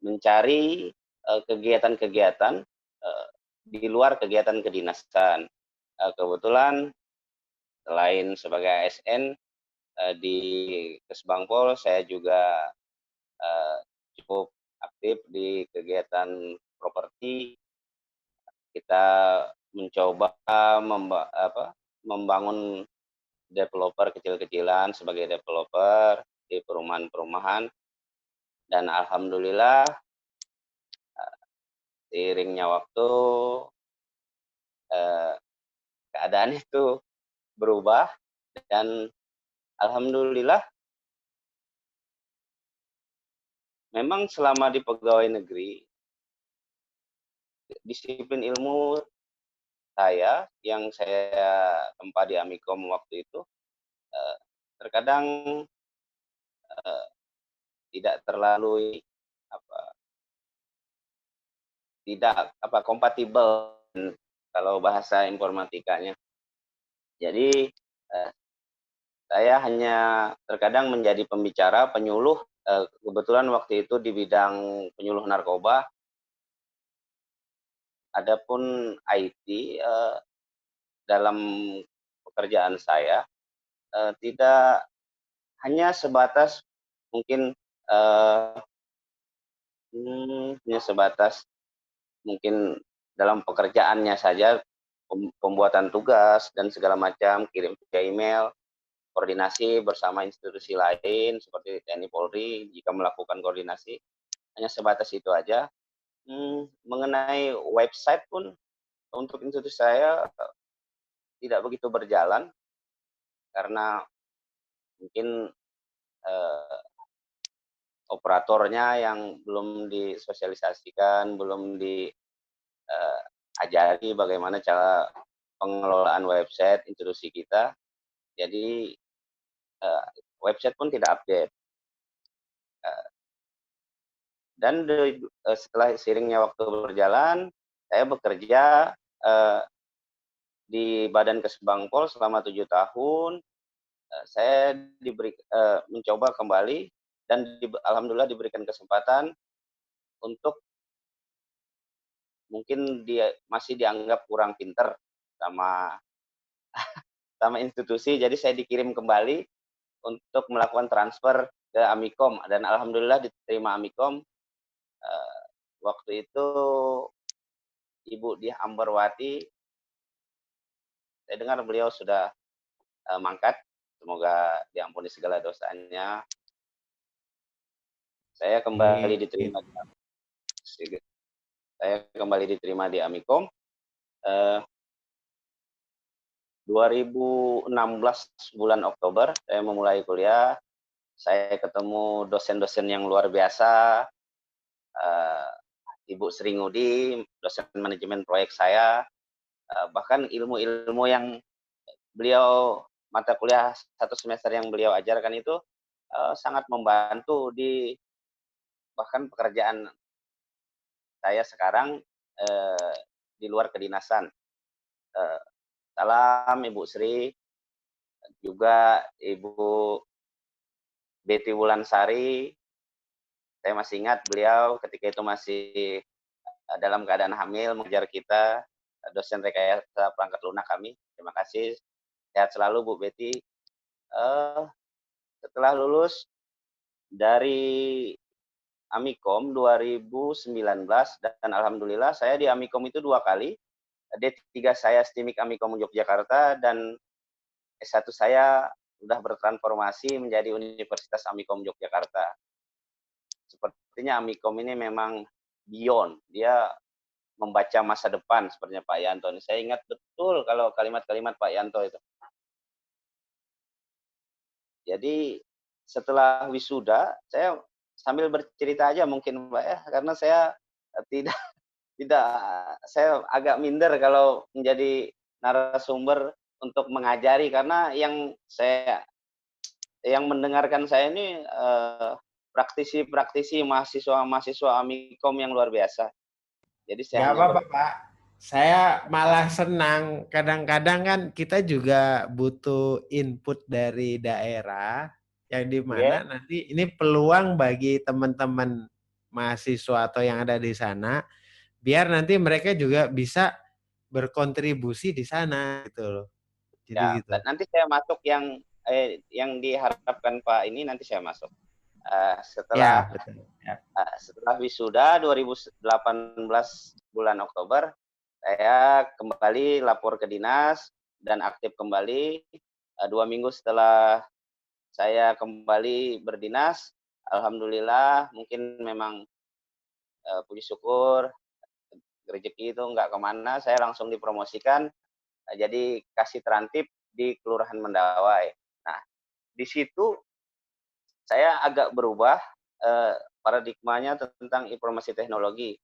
[SPEAKER 4] mencari kegiatan-kegiatan di luar kegiatan kedinasan. Kebetulan selain sebagai ASN di Kesbangpol, saya juga cukup aktif di kegiatan properti. Kita mencoba membangun developer kecil-kecilan sebagai developer di perumahan-perumahan, dan alhamdulillah seiringnya waktu keadaan itu berubah, dan alhamdulillah memang selama di pegawai negeri, disiplin ilmu saya yang saya tempa di Amikom waktu itu terkadang tidak terlalu kompatibel kalau bahasa informatikanya. Jadi saya hanya terkadang menjadi pembicara, penyuluh, kebetulan waktu itu di bidang penyuluh narkoba. Adapun IT dalam pekerjaan saya tidak hanya sebatas mungkin hanya sebatas mungkin dalam pekerjaannya saja, pembuatan tugas dan segala macam, kirim via email, koordinasi bersama institusi lain seperti TNI Polri jika melakukan koordinasi, hanya sebatas itu aja. Mengenai website pun untuk institusi saya tidak begitu berjalan karena mungkin operatornya yang belum disosialisasikan, belum diajari bagaimana cara pengelolaan website institusi kita. Jadi website pun tidak update. Dan setelah seiringnya waktu berjalan, saya bekerja di Badan Kesbangpol selama 7 tahun. Saya mencoba kembali dan alhamdulillah diberikan kesempatan untuk mungkin dia masih dianggap kurang pinter sama institusi, jadi saya dikirim kembali untuk melakukan transfer ke Amikom, dan alhamdulillah diterima Amikom. Waktu itu Ibu Diah Ambarwati, saya dengar beliau sudah mangkat, semoga diampuni segala dosanya. Saya kembali diterima. Saya kembali diterima di Amikom. 2016 bulan Oktober saya memulai kuliah. Saya ketemu dosen-dosen yang luar biasa. Ibu Sri Ngudi, dosen manajemen proyek saya. Bahkan ilmu-ilmu yang beliau, mata kuliah 1 semester yang beliau ajarkan itu sangat membantu di bahkan pekerjaan saya sekarang di luar kedinasan. Salam Ibu Sri, juga Ibu Betty Wulansari. Saya masih ingat beliau ketika itu masih dalam keadaan hamil mengejar kita, dosen rekayasa perangkat lunak kami. Terima kasih. Sehat selalu Bu Betty. Setelah lulus dari Amikom 2019 dan alhamdulillah saya di Amikom itu 2 kali. D3 saya STIMIK Amikom Yogyakarta dan S1 saya sudah bertransformasi menjadi Universitas Amikom Yogyakarta. Sepertinya Amikom ini memang beyond, dia membaca masa depan sepertinya Pak Yanto. Saya ingat betul kalau kalimat-kalimat Pak Yanto itu. Jadi setelah wisuda, saya sambil bercerita aja mungkin Pak ya, karena saya tidak tidak saya agak minder kalau menjadi narasumber untuk mengajari karena yang mendengarkan saya ini praktisi-praktisi mahasiswa Amikom yang luar biasa. Jadi saya
[SPEAKER 1] Nggak
[SPEAKER 4] hanya
[SPEAKER 1] apa-apa, Pak. Saya malah senang. Kadang-kadang kan kita juga butuh input dari daerah yang di mana nanti ini peluang bagi teman-teman mahasiswa atau yang ada di sana, biar nanti mereka juga bisa berkontribusi di sana gitu loh. Jadi
[SPEAKER 4] ya,
[SPEAKER 1] gitu.
[SPEAKER 4] nanti saya masuk yang diharapkan Pak ini nanti saya masuk. Setelah
[SPEAKER 1] Ya, betul. Ya.
[SPEAKER 4] Setelah wisuda 2018 bulan Oktober, saya kembali lapor ke dinas dan aktif kembali. 2 minggu setelah saya kembali berdinas, alhamdulillah mungkin memang puji syukur rezeki itu nggak kemana, saya langsung dipromosikan jadi kasih terantip di Kelurahan Mendawai. Nah, di situ saya agak berubah paradigmanya tentang informasi teknologi.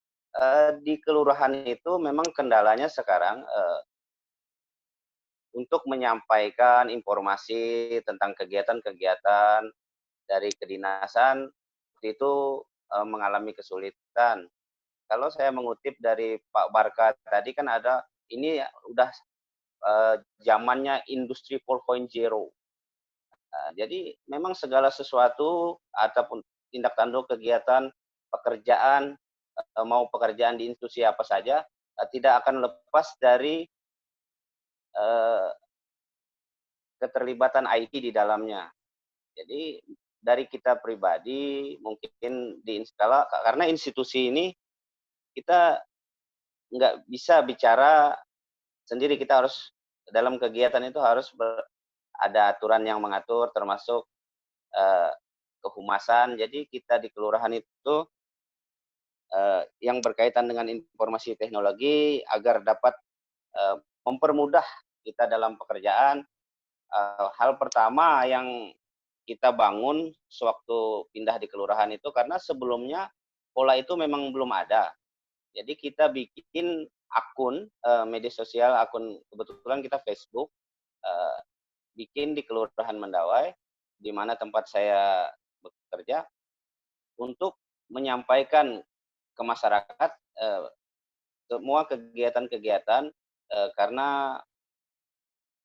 [SPEAKER 4] Di kelurahan itu memang kendalanya sekarang untuk menyampaikan informasi tentang kegiatan-kegiatan dari kedinasan itu mengalami kesulitan. Kalau saya mengutip dari Pak Barka tadi kan ada ini udah zamannya industri 4.0. Jadi memang segala sesuatu ataupun tindak tanduk kegiatan pekerjaan mau pekerjaan di institusi apa saja tidak akan lepas dari keterlibatan IT di dalamnya. Jadi dari kita pribadi mungkin karena institusi ini kita nggak bisa bicara sendiri, kita harus dalam kegiatan itu harus ada aturan yang mengatur termasuk kehumasan. Jadi kita di kelurahan itu yang berkaitan dengan informasi teknologi agar dapat mempermudah kita dalam pekerjaan. Hal pertama yang kita bangun sewaktu pindah di kelurahan itu karena sebelumnya pola itu memang belum ada. Jadi kita bikin akun media sosial, akun kebetulan kita Facebook, bikin di Kelurahan Mendawai, di mana tempat saya bekerja, untuk menyampaikan ke masyarakat semua kegiatan-kegiatan karena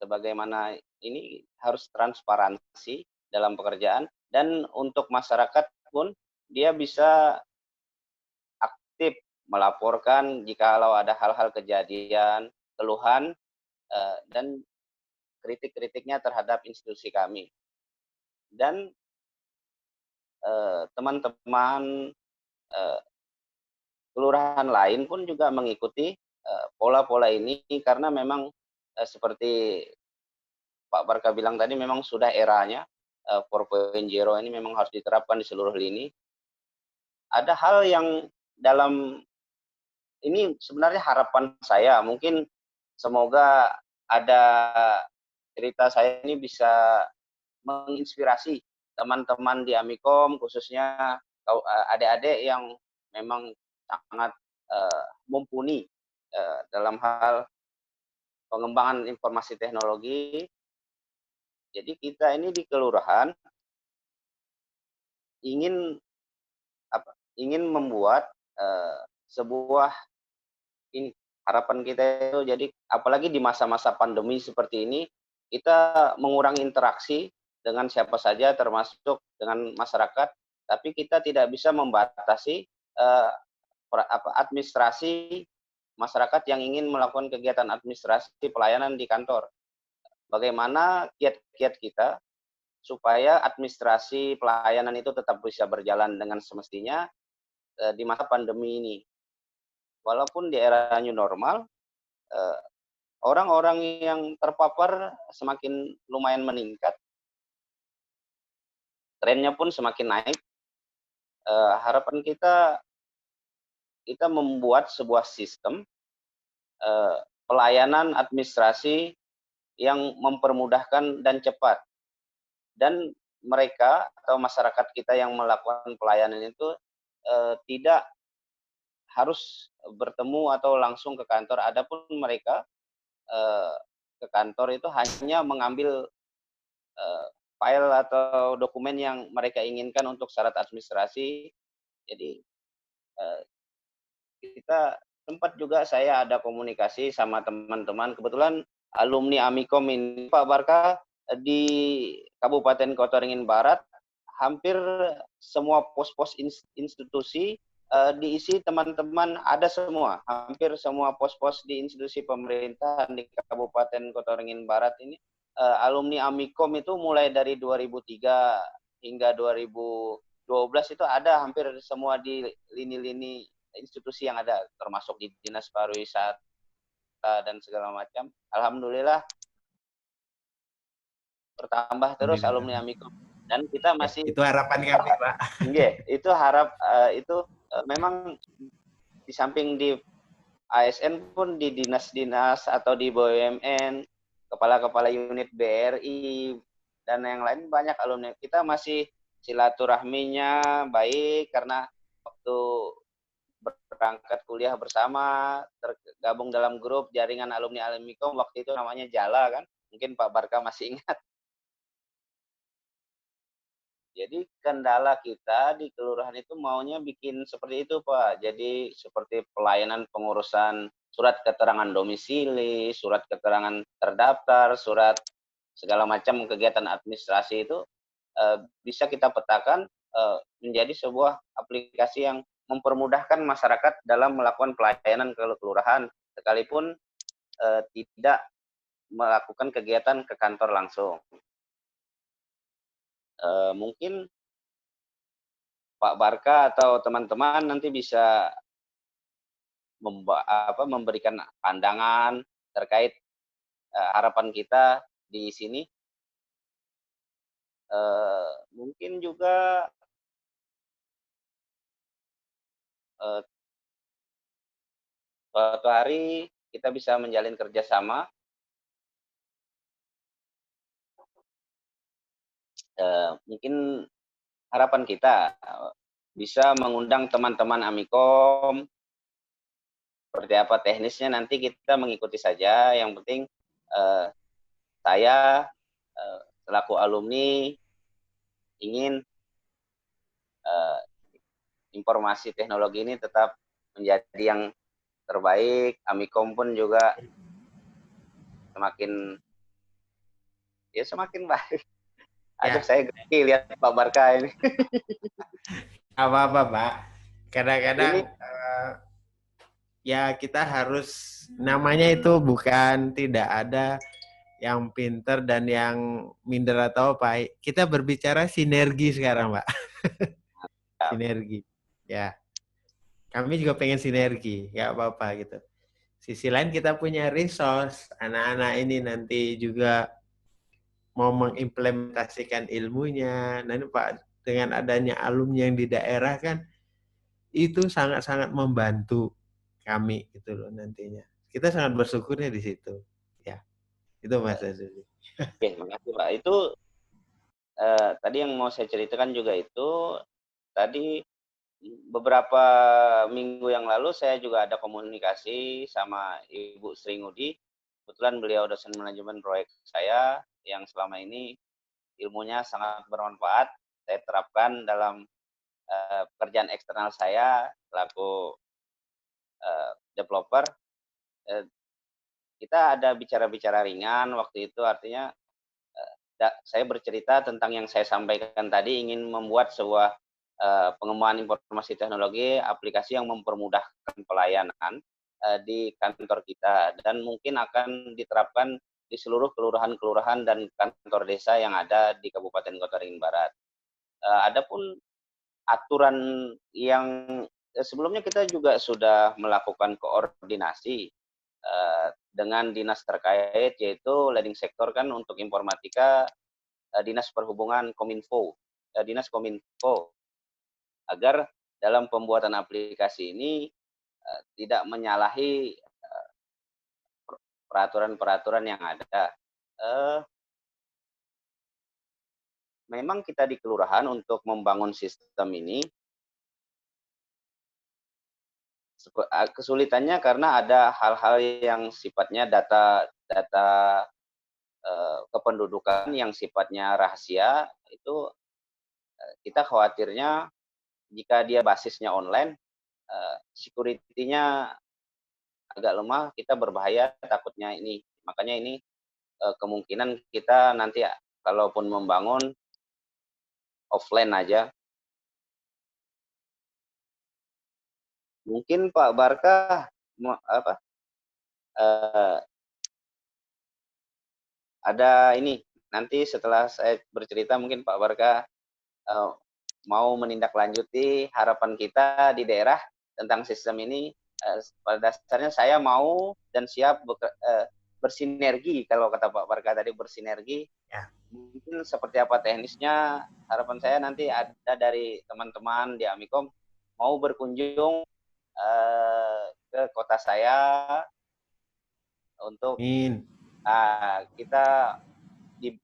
[SPEAKER 4] sebagaimana ini harus transparansi dalam pekerjaan dan untuk masyarakat pun dia bisa aktif melaporkan jikalau ada hal-hal kejadian, keluhan dan kritik-kritiknya terhadap institusi kami. Dan teman-teman kelurahan lain pun juga mengikuti pola-pola ini karena memang seperti Pak Barka bilang tadi memang sudah eranya 4.0 ini memang harus diterapkan di seluruh lini. Ada hal yang dalam ini sebenarnya harapan saya, mungkin semoga ada cerita saya ini bisa menginspirasi teman-teman di Amikom, khususnya adik-adik yang memang sangat mumpuni dalam hal pengembangan informasi teknologi. Jadi kita ini di kelurahan ingin membuat sebuah ini harapan kita itu, jadi apalagi di masa-masa pandemi seperti ini kita mengurangi interaksi dengan siapa saja termasuk dengan masyarakat, tapi kita tidak bisa membatasi administrasi masyarakat yang ingin melakukan kegiatan administrasi pelayanan di kantor. Bagaimana kiat-kiat kita supaya administrasi pelayanan itu tetap bisa berjalan dengan semestinya di masa pandemi ini. Walaupun di era new normal, orang-orang yang terpapar semakin lumayan meningkat, trennya pun semakin naik. Harapan kita membuat sebuah sistem pelayanan administrasi yang mempermudahkan dan cepat. Dan mereka atau masyarakat kita yang melakukan pelayanan itu tidak harus bertemu atau langsung ke kantor. Adapun mereka ke kantor itu hanya mengambil file atau dokumen yang mereka inginkan untuk syarat administrasi. Jadi kita sempat juga saya ada komunikasi sama teman-teman. Kebetulan alumni Amikom ini Pak Barka di Kabupaten Kota Waringin Barat, hampir semua pos-pos institusi diisi teman-teman ada semua. Hampir semua pos-pos di institusi pemerintahan di Kabupaten Kota Waringin Barat ini alumni Amikom itu mulai dari 2003 hingga 2012 itu ada hampir semua di lini-lini institusi yang ada, termasuk di Dinas Pariwisata dan segala macam. Alhamdulillah bertambah terus alumni Amikom, dan kita masih
[SPEAKER 1] itu harapan kami, Pak.
[SPEAKER 4] Iya, itu memang di samping di ASN pun di dinas-dinas atau di BUMN, kepala-kepala unit BRI dan yang lain banyak alumni. Kita masih silaturahminya baik karena waktu berangkat kuliah bersama, tergabung dalam grup jaringan alumni Amikom, waktu itu namanya Jala kan, mungkin Pak Barka masih ingat. Jadi kendala kita di kelurahan itu maunya bikin seperti itu, Pak. Jadi seperti pelayanan pengurusan surat keterangan domisili, surat keterangan terdaftar, surat segala macam kegiatan administrasi itu bisa kita petakan menjadi sebuah aplikasi yang mempermudahkan masyarakat dalam melakukan pelayanan ke kelurahan, sekalipun tidak melakukan kegiatan ke kantor langsung. Mungkin Pak Barka atau teman-teman nanti bisa memberikan pandangan terkait harapan kita di sini. Mungkin juga suatu hari kita bisa menjalin kerjasama. Mungkin harapan kita bisa mengundang teman-teman Amikom, seperti apa teknisnya nanti kita mengikuti saja. Yang penting saya selaku alumni ingin informasi teknologi ini tetap menjadi yang terbaik. Amikom pun juga semakin baik. Aduh, saya geli lihat Pak Barka ini.
[SPEAKER 1] Apa-apa, Pak. Kadang-kadang ya kita harus, namanya itu bukan tidak ada yang pinter dan yang minder atau apa. Kita berbicara sinergi sekarang, Pak. Sinergi. Ya. Kami juga pengen sinergi, nggak apa-apa gitu. Sisi lain kita punya resource, anak-anak ini nanti juga mau mengimplementasikan ilmunya. Nanti Pak, dengan adanya alumni yang di daerah kan, itu sangat-sangat membantu kami gitu loh nantinya. Kita sangat bersyukurnya di situ. Ya, itu Mas Azuli.
[SPEAKER 4] Oke, makasih Pak. Itu tadi yang mau saya ceritakan juga itu, tadi beberapa minggu yang lalu saya juga ada komunikasi sama Ibu Sri Ngudi. Kebetulan beliau dosen manajemen proyek saya yang selama ini ilmunya sangat bermanfaat. Saya terapkan dalam pekerjaan eksternal saya selaku developer. Kita ada bicara-bicara ringan waktu itu, artinya saya bercerita tentang yang saya sampaikan tadi, ingin membuat sebuah pengembangan informasi teknologi, aplikasi yang mempermudahkan pelayanan di kantor kita, dan mungkin akan diterapkan di seluruh kelurahan-kelurahan dan kantor desa yang ada di Kabupaten Kota Ringin Barat. Adapun aturan yang sebelumnya kita juga sudah melakukan koordinasi dengan dinas terkait, yaitu leading sektor kan untuk informatika, Dinas Perhubungan Kominfo, Dinas Kominfo, agar dalam pembuatan aplikasi ini tidak menyalahi peraturan-peraturan yang ada. Memang kita di kelurahan untuk membangun sistem ini kesulitannya karena ada hal-hal yang sifatnya data kependudukan yang sifatnya rahasia. Itu kita khawatirnya jika dia basisnya online, security-nya agak lemah, kita berbahaya takutnya ini. Makanya ini kemungkinan kita nanti kalaupun membangun offline aja. Mungkin Pak Barka ada ini, nanti setelah saya bercerita mungkin Pak Barka mau menindaklanjuti harapan kita di daerah tentang sistem ini. Pada dasarnya saya mau dan siap bersinergi, kalau kata Pak Barka tadi bersinergi. Ya. Mungkin seperti apa teknisnya, harapan saya nanti ada dari teman-teman di Amikom mau berkunjung ke kota saya untuk kita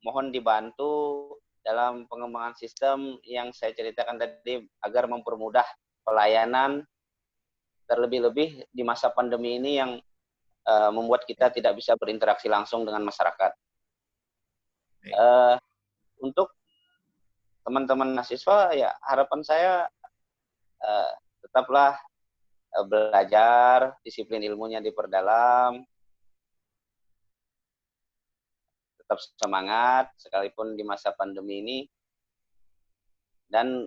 [SPEAKER 4] mohon dibantu dalam pengembangan sistem yang saya ceritakan tadi agar mempermudah pelayanan, terlebih-lebih di masa pandemi ini yang membuat kita tidak bisa berinteraksi langsung dengan masyarakat. Untuk teman-teman mahasiswa, ya harapan saya tetaplah belajar, disiplin ilmunya diperdalam, tetap semangat sekalipun di masa pandemi ini. Dan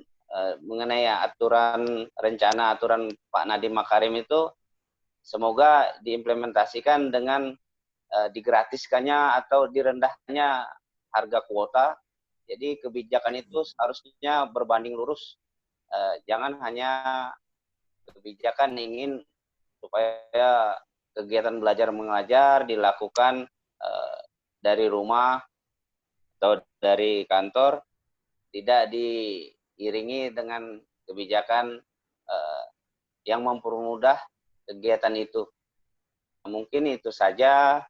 [SPEAKER 4] mengenai aturan Pak Nadiem Makarim itu semoga diimplementasikan dengan digratiskannya atau direndahnya harga kuota. Jadi kebijakan itu harusnya berbanding lurus. Jangan hanya kebijakan ingin supaya kegiatan belajar mengajar dilakukan dari rumah atau dari kantor, tidak diiringi dengan kebijakan yang mempermudah kegiatan itu. Mungkin itu saja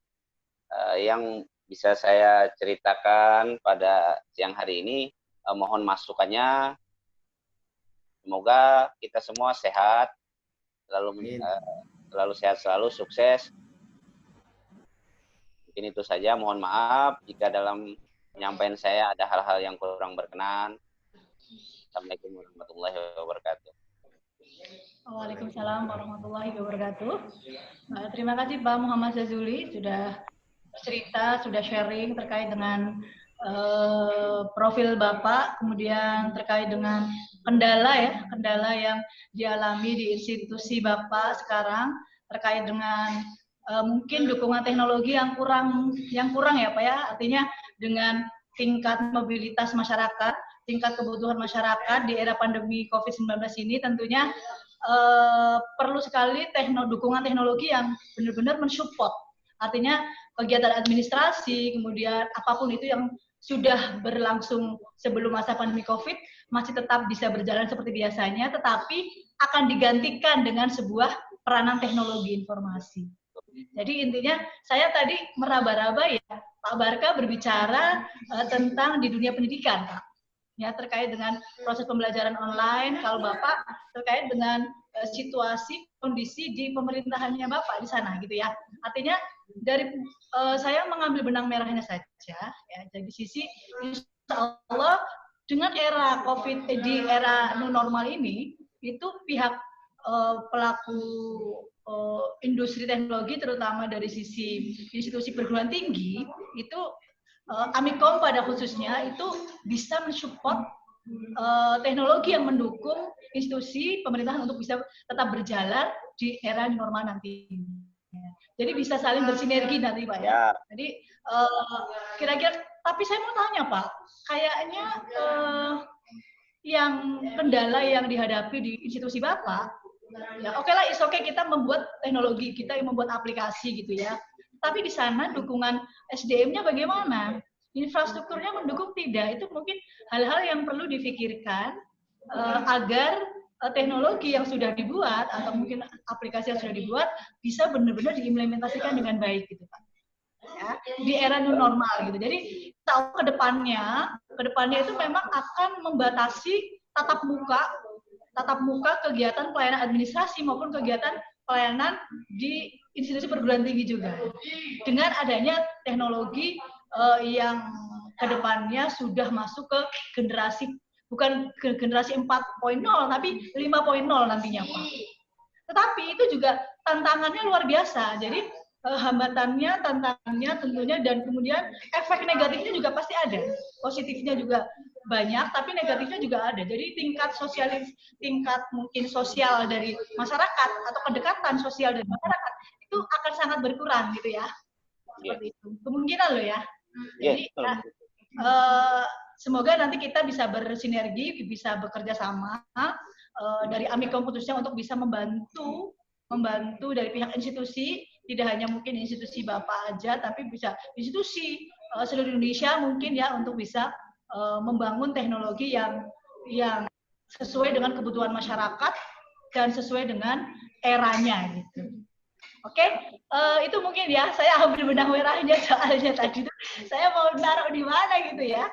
[SPEAKER 4] yang bisa saya ceritakan pada siang hari ini. Mohon masukannya. Semoga kita semua sehat, selalu sehat, selalu sukses. Mungkin itu saja. Mohon maaf jika dalam penyampaian saya ada hal-hal yang kurang berkenan. Assalamualaikum warahmatullahi wabarakatuh.
[SPEAKER 3] Waalaikumsalam warahmatullahi wabarakatuh. Terima kasih Pak Muhammad Zazuli sudah cerita, sudah sharing terkait dengan profil Bapak, kemudian terkait dengan kendala yang dialami di institusi Bapak sekarang terkait dengan mungkin dukungan teknologi yang kurang ya Pak ya, artinya dengan tingkat mobilitas masyarakat, tingkat kebutuhan masyarakat di era pandemi COVID-19 ini tentunya perlu sekali dukungan teknologi yang benar-benar mensupport, artinya kegiatan administrasi, kemudian apapun itu yang sudah berlangsung sebelum masa pandemi COVID masih tetap bisa berjalan seperti biasanya, tetapi akan digantikan dengan sebuah peranan teknologi informasi. Jadi intinya saya tadi meraba-raba ya, Pak Barka berbicara tentang di dunia pendidikan, Pak. Ya, terkait dengan proses pembelajaran online, kalau Bapak terkait dengan situasi, kondisi di pemerintahannya Bapak di sana gitu ya. Artinya dari saya mengambil benang merahnya saja ya. Jadi sisi insya Allah dengan era COVID di era new normal ini itu pihak pelaku industri teknologi terutama dari sisi institusi perguruan tinggi itu Amikom pada khususnya itu bisa mensupport teknologi yang mendukung institusi pemerintahan untuk bisa tetap berjalan di era normal nanti. Jadi bisa saling bersinergi nanti Pak ya. Jadi kira-kira, tapi saya mau tanya Pak, kayaknya yang kendala yang dihadapi di institusi Bapak, ya oke lah, oke kita membuat teknologi, kita yang membuat aplikasi gitu ya. Tapi di sana dukungan SDM-nya bagaimana? Infrastrukturnya mendukung tidak? Itu mungkin hal-hal yang perlu difikirkan agar teknologi yang sudah dibuat atau mungkin aplikasi yang sudah dibuat bisa benar-benar diimplementasikan dengan baik gitu Pak. Ya, di era new normal gitu. Jadi tahu kedepannya itu memang akan membatasi tatap muka kegiatan pelayanan administrasi maupun kegiatan pelayanan di institusi perguruan tinggi juga. Dengan adanya teknologi yang kedepannya sudah masuk ke generasi, bukan ke generasi 4.0 tapi 5.0 nantinya Pak. Tetapi itu juga tantangannya luar biasa. Jadi hambatannya, tantangannya tentunya, dan kemudian efek negatifnya juga pasti ada. Positifnya juga banyak, tapi negatifnya juga ada. Jadi tingkat mungkin sosial dari masyarakat atau kedekatan sosial dari masyarakat itu akan sangat berkurang gitu ya. Seperti itu. Kemungkinan loh ya. Jadi semoga nanti kita bisa bersinergi, bisa bekerja sama dari Amikom khususnya untuk bisa membantu dari pihak institusi, tidak hanya mungkin institusi Bapak aja, tapi bisa institusi seluruh Indonesia mungkin ya, untuk bisa membangun teknologi yang sesuai dengan kebutuhan masyarakat dan sesuai dengan eranya gitu. Oke, itu mungkin ya, saya ambil benang merahnya soalnya tadi itu saya mau naruh di mana gitu ya.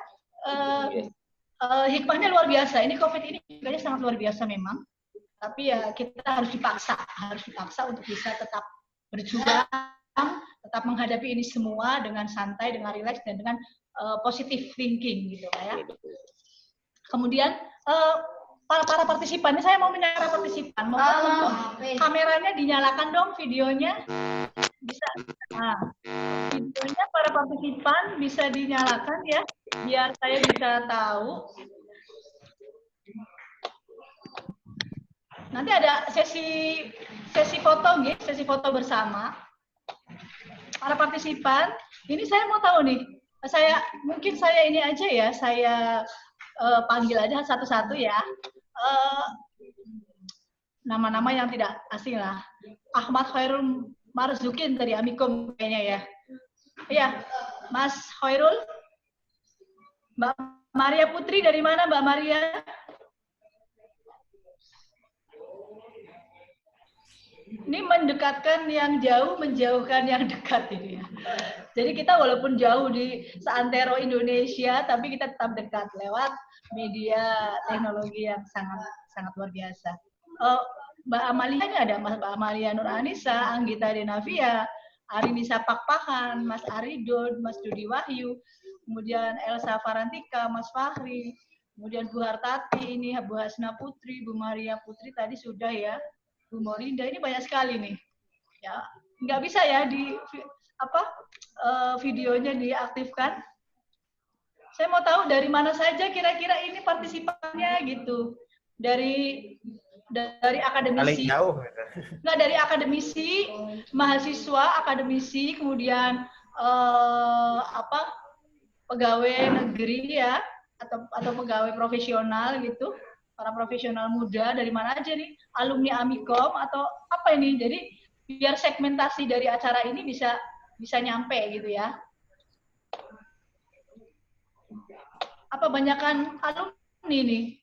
[SPEAKER 3] Hikmahnya luar biasa. Ini COVID ini kayaknya sangat luar biasa memang. Tapi ya kita harus dipaksa untuk bisa tetap berjuang, tetap menghadapi ini semua dengan santai, dengan rileks, dan dengan positive thinking gitu ya. Kemudian para partisipan, saya mau menyapa partisipan, mau kameranya dinyalakan dong, videonya bisa. Nah, videonya para partisipan bisa dinyalakan ya, biar saya bisa tahu. Nanti ada sesi foto nih, sesi foto bersama para partisipan. Ini saya mau tahu nih, mungkin saya ini aja ya, saya panggil aja satu-satu ya. Nama-nama yang tidak asing lah. Ahmad Khairul Marzukin dari Amikom kayaknya ya. Iya, Mas Khairul. Mbak Maria Putri dari mana Mbak Maria? Ini mendekatkan yang jauh, menjauhkan yang dekat ini ya. Jadi kita walaupun jauh di seantero Indonesia, tapi kita tetap dekat lewat media teknologi yang sangat luar biasa. Mbak Amalia ini ada Mbak Amalia Nur Anissa, Anggita Denavia, Arinisa Pakpahan, Mas Aridon, Mas Dudi Wahyu, kemudian Elsa Farantika, Mas Fahri, kemudian Bu Hartati, ini Bu Hasna Putri, Bu Maria Putri tadi sudah ya. Bu Morinda, ini banyak sekali nih, ya nggak bisa ya videonya diaktifkan. Saya mau tahu dari mana saja kira-kira ini partisipannya gitu, dari akademisi, nggak dari akademisi, mahasiswa, akademisi, kemudian pegawai negeri ya, atau pegawai profesional gitu. Para profesional muda dari mana aja nih, alumni Amikom atau apa ini? Jadi biar segmentasi dari acara ini bisa nyampe gitu ya. Apa banyakan alumni nih?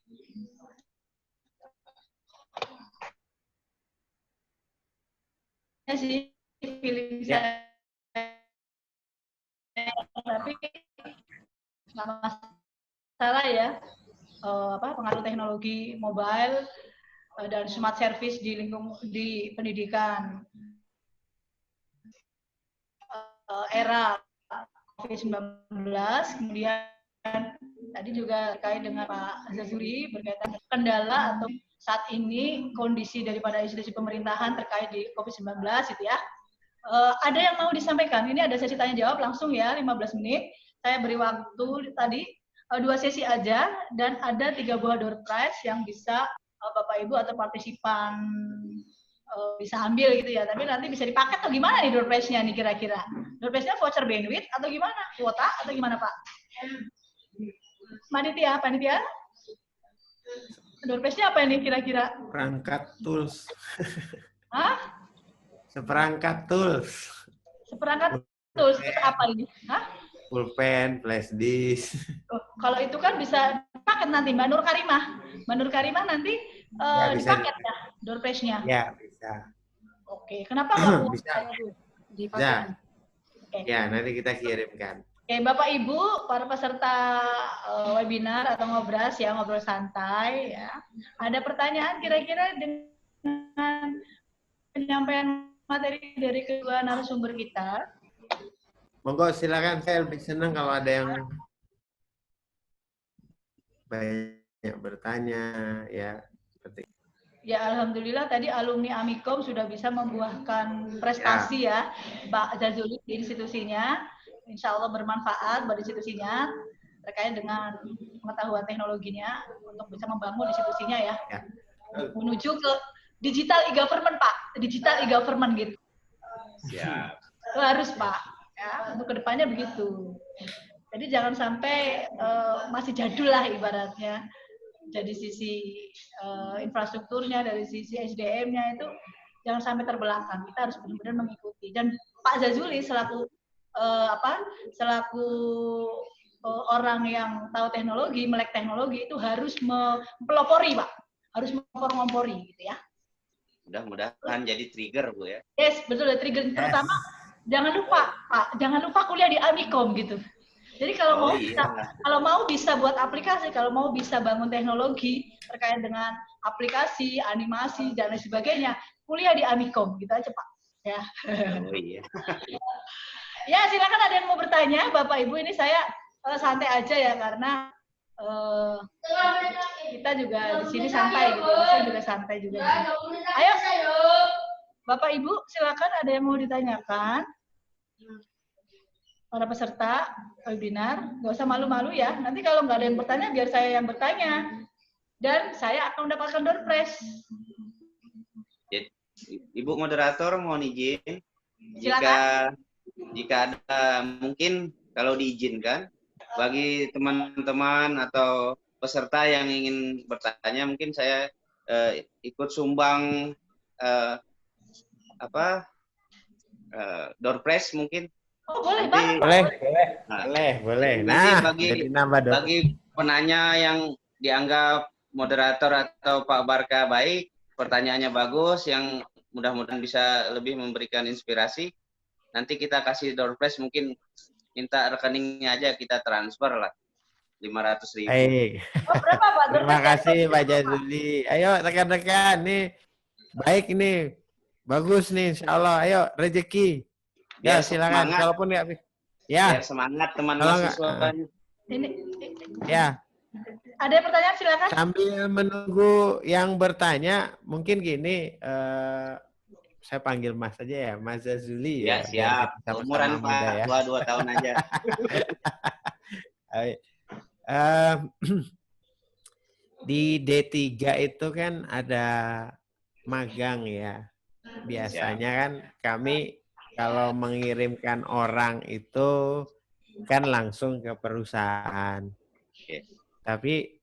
[SPEAKER 3] Ya sih, feeling saya. Tapi nggak masalah ya. Pengaruh teknologi mobile dan smart service di pendidikan era COVID-19, kemudian tadi juga terkait dengan Pak Zazuri berkaitan dengan kendala atau saat ini kondisi daripada institusi pemerintahan terkait di COVID-19 gitu ya. Ada yang mau disampaikan? Ini ada sesi tanya jawab langsung ya, 15 menit. Saya beri waktu tadi. 2 sesi aja, dan ada 3 buah door prize yang bisa Bapak Ibu atau partisipan bisa ambil gitu ya. Tapi nanti bisa dipakai atau gimana nih door prize-nya nih kira-kira? Door prize-nya voucher bandwidth atau gimana? Kuota atau gimana Pak? Panitia? Door prize-nya apa ini kira-kira?
[SPEAKER 1] Perangkat tools.
[SPEAKER 3] Hah?
[SPEAKER 1] Seperangkat tools.
[SPEAKER 3] Seperangkat tools itu apa ini? Hah?
[SPEAKER 1] Pulpen, flash disk.
[SPEAKER 3] Kalau itu kan bisa paket nanti Mbak Nur Karimah. Mbak Nur Karimah nanti dipaket ya door prize-nya.
[SPEAKER 1] Ya, bisa.
[SPEAKER 3] Oke, kenapa nggak
[SPEAKER 1] bisa.
[SPEAKER 3] Dipaket?
[SPEAKER 1] Okay. Ya, nanti kita kirimkan.
[SPEAKER 3] Oke, Bapak Ibu, para peserta webinar atau ngobras ya, ngobrol santai ya. Ada pertanyaan kira-kira dengan penyampaian materi dari kedua narasumber kita?
[SPEAKER 1] Monggo silakan, saya lebih senang kalau ada yang banyak bertanya ya. Seperti
[SPEAKER 3] ya, alhamdulillah tadi alumni Amikom sudah bisa membuahkan prestasi ya, Mbak Jazuli di institusinya. Insya Allah bermanfaat buat institusinya terkait dengan pengetahuan teknologinya untuk bisa membangun institusinya ya. Menuju ke digital e-government Pak, digital e-government gitu.
[SPEAKER 4] Siap.
[SPEAKER 3] Harus Pak, ya untuk kedepannya begitu. Jadi jangan sampai masih jadul lah ibaratnya. Dari sisi infrastrukturnya, dari sisi SDM-nya itu jangan sampai terbelakang. Kita harus benar-benar mengikuti. Dan Pak Jazuli selaku orang yang tahu teknologi, melek teknologi itu harus mempelopori, Pak. Harus mengompori gitu ya.
[SPEAKER 4] Mudah-mudahan jadi trigger, Bu ya.
[SPEAKER 3] Yes, betul ya, trigger. Terutama jangan lupa, Pak, jangan lupa kuliah di Amikom gitu. Jadi kalau mau bisa buat aplikasi, kalau mau bisa bangun teknologi terkait dengan aplikasi, animasi dan lain sebagainya, kuliah di Amikom gitu aja Pak. Ya.
[SPEAKER 4] Oh iya.
[SPEAKER 3] Ya silakan ada yang mau bertanya, Bapak Ibu, ini saya santai aja ya karena kita juga di sini santai gitu, saya juga santai juga. Ayo, Bapak Ibu, silakan ada yang mau ditanyakan. Para peserta webinar, nggak usah malu-malu ya. Nanti kalau nggak ada yang bertanya, biar saya yang bertanya. Dan saya akan mendapatkan door prize.
[SPEAKER 4] Ibu moderator mohon izin.
[SPEAKER 3] Silakan.
[SPEAKER 4] Jika ada mungkin kalau diizinkan, bagi teman-teman atau peserta yang ingin bertanya, mungkin saya ikut sumbang door prize mungkin.
[SPEAKER 3] Oh, boleh,
[SPEAKER 1] boleh. Nah,
[SPEAKER 4] bagi penanya yang dianggap moderator atau Pak Barka baik, pertanyaannya bagus, yang mudah-mudahan bisa lebih memberikan inspirasi, nanti kita kasih door prize, mungkin minta rekeningnya aja kita transfer lah 500.000.
[SPEAKER 3] Oh, berapa Pak?
[SPEAKER 1] Terima kasih Pak Jazuli. Ayo rekan-rekan nih, baik nih, bagus nih, Insya Allah. Ayo rezeki. Ya silakan.
[SPEAKER 4] Semangat.
[SPEAKER 1] Kalaupun nggak, ya.
[SPEAKER 4] Biar semangat teman mahasiswa.
[SPEAKER 3] Ini.
[SPEAKER 1] Ya.
[SPEAKER 3] Ada pertanyaan silakan.
[SPEAKER 1] Sambil menunggu yang bertanya, mungkin gini, saya panggil Mas aja ya, Mas Jazuli
[SPEAKER 4] ya. Siap. Umuran Pak, 2 tahun aja.
[SPEAKER 1] Di D3 itu kan ada magang ya. Biasanya kan kami kalau mengirimkan orang itu kan langsung ke perusahaan. Tapi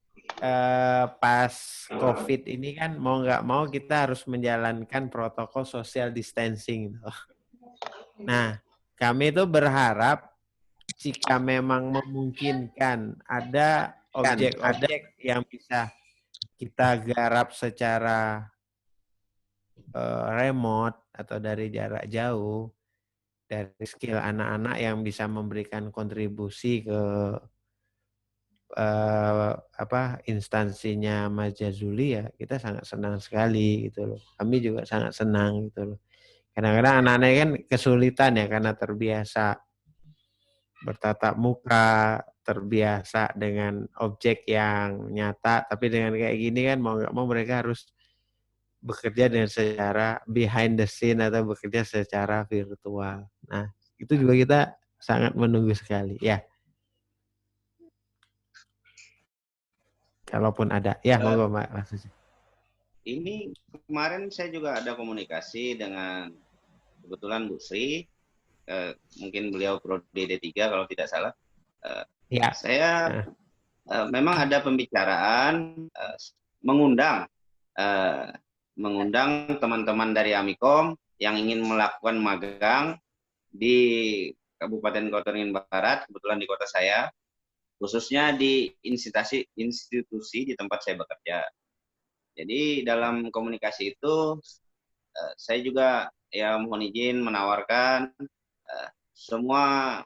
[SPEAKER 1] pas COVID ini kan mau nggak mau kita harus menjalankan protokol social distancing. Nah, kami itu berharap jika memang memungkinkan ada objek-objek yang bisa kita garap secara remote atau dari jarak jauh, dari skill anak-anak yang bisa memberikan kontribusi ke instansinya Mas Jazuli, ya kita sangat senang sekali gitu loh. Kami juga sangat senang gitu loh. Kadang-kadang anak-anak kan kesulitan ya karena terbiasa bertatap muka, terbiasa dengan objek yang nyata, tapi dengan kayak gini kan mau nggak mau mereka harus bekerja dengan secara behind the scene atau bekerja secara virtual. Nah, itu juga kita sangat menunggu sekali ya. Kalaupun ada. Ya,
[SPEAKER 4] Eh,
[SPEAKER 1] monggo Mbak langsung.
[SPEAKER 4] Ini kemarin saya juga ada komunikasi dengan kebetulan Bu Sri, mungkin beliau prodi D3 kalau tidak salah.
[SPEAKER 1] Ya.
[SPEAKER 4] Saya memang ada pembicaraan mengundang teman-teman dari Amikom yang ingin melakukan magang di Kabupaten Kota Waringin Barat, kebetulan di kota saya, khususnya di institusi di tempat saya bekerja. Jadi dalam komunikasi itu saya juga ya mohon izin menawarkan semua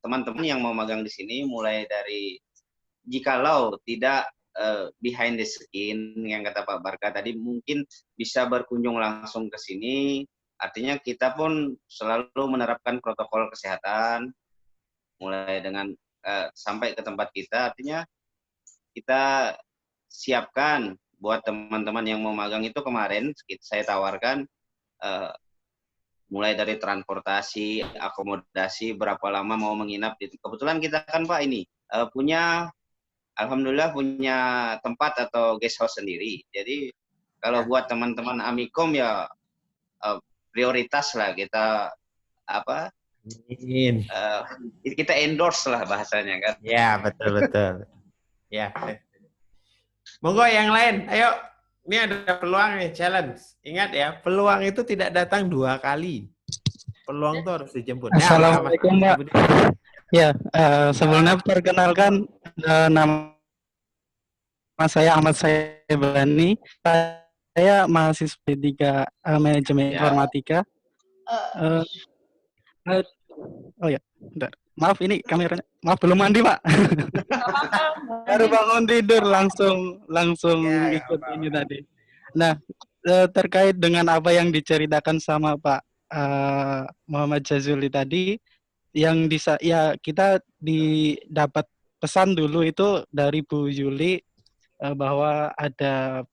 [SPEAKER 4] teman-teman yang mau magang di sini, mulai dari jikalau tidak behind the scene yang kata Pak Barka tadi, mungkin bisa berkunjung langsung ke sini. Artinya kita pun selalu menerapkan protokol kesehatan, mulai dengan sampai ke tempat kita. Artinya kita siapkan buat teman-teman yang mau magang itu. Kemarin saya tawarkan mulai dari transportasi, akomodasi, berapa lama mau menginap. Kebetulan kita kan Pak ini alhamdulillah punya tempat atau guest house sendiri. Jadi kalau buat teman-teman Amikom ya prioritas lah kita kita endorse lah bahasanya kan.
[SPEAKER 1] Ya, betul. Ya. Monggo yang lain, ayo. Ini ada peluang nih, challenge. Ingat ya, peluang itu tidak datang 2 kali. Peluang itu harus dijemput.
[SPEAKER 5] Assalamualaikum, Mbak. Ya, sebelumnya perkenalkan nama saya Ahmad Saibani. Saya mahasiswa D3 Manajemen Informatika. Oh ya, bentar. Maaf ini kameranya. Maaf belum mandi, Pak. Baru bangun tidur langsung ikut ini tadi. Nah, terkait dengan apa yang diceritakan sama Pak Muhammad Jazuli tadi, yang kita dapat pesan dulu itu dari Bu Yuli bahwa ada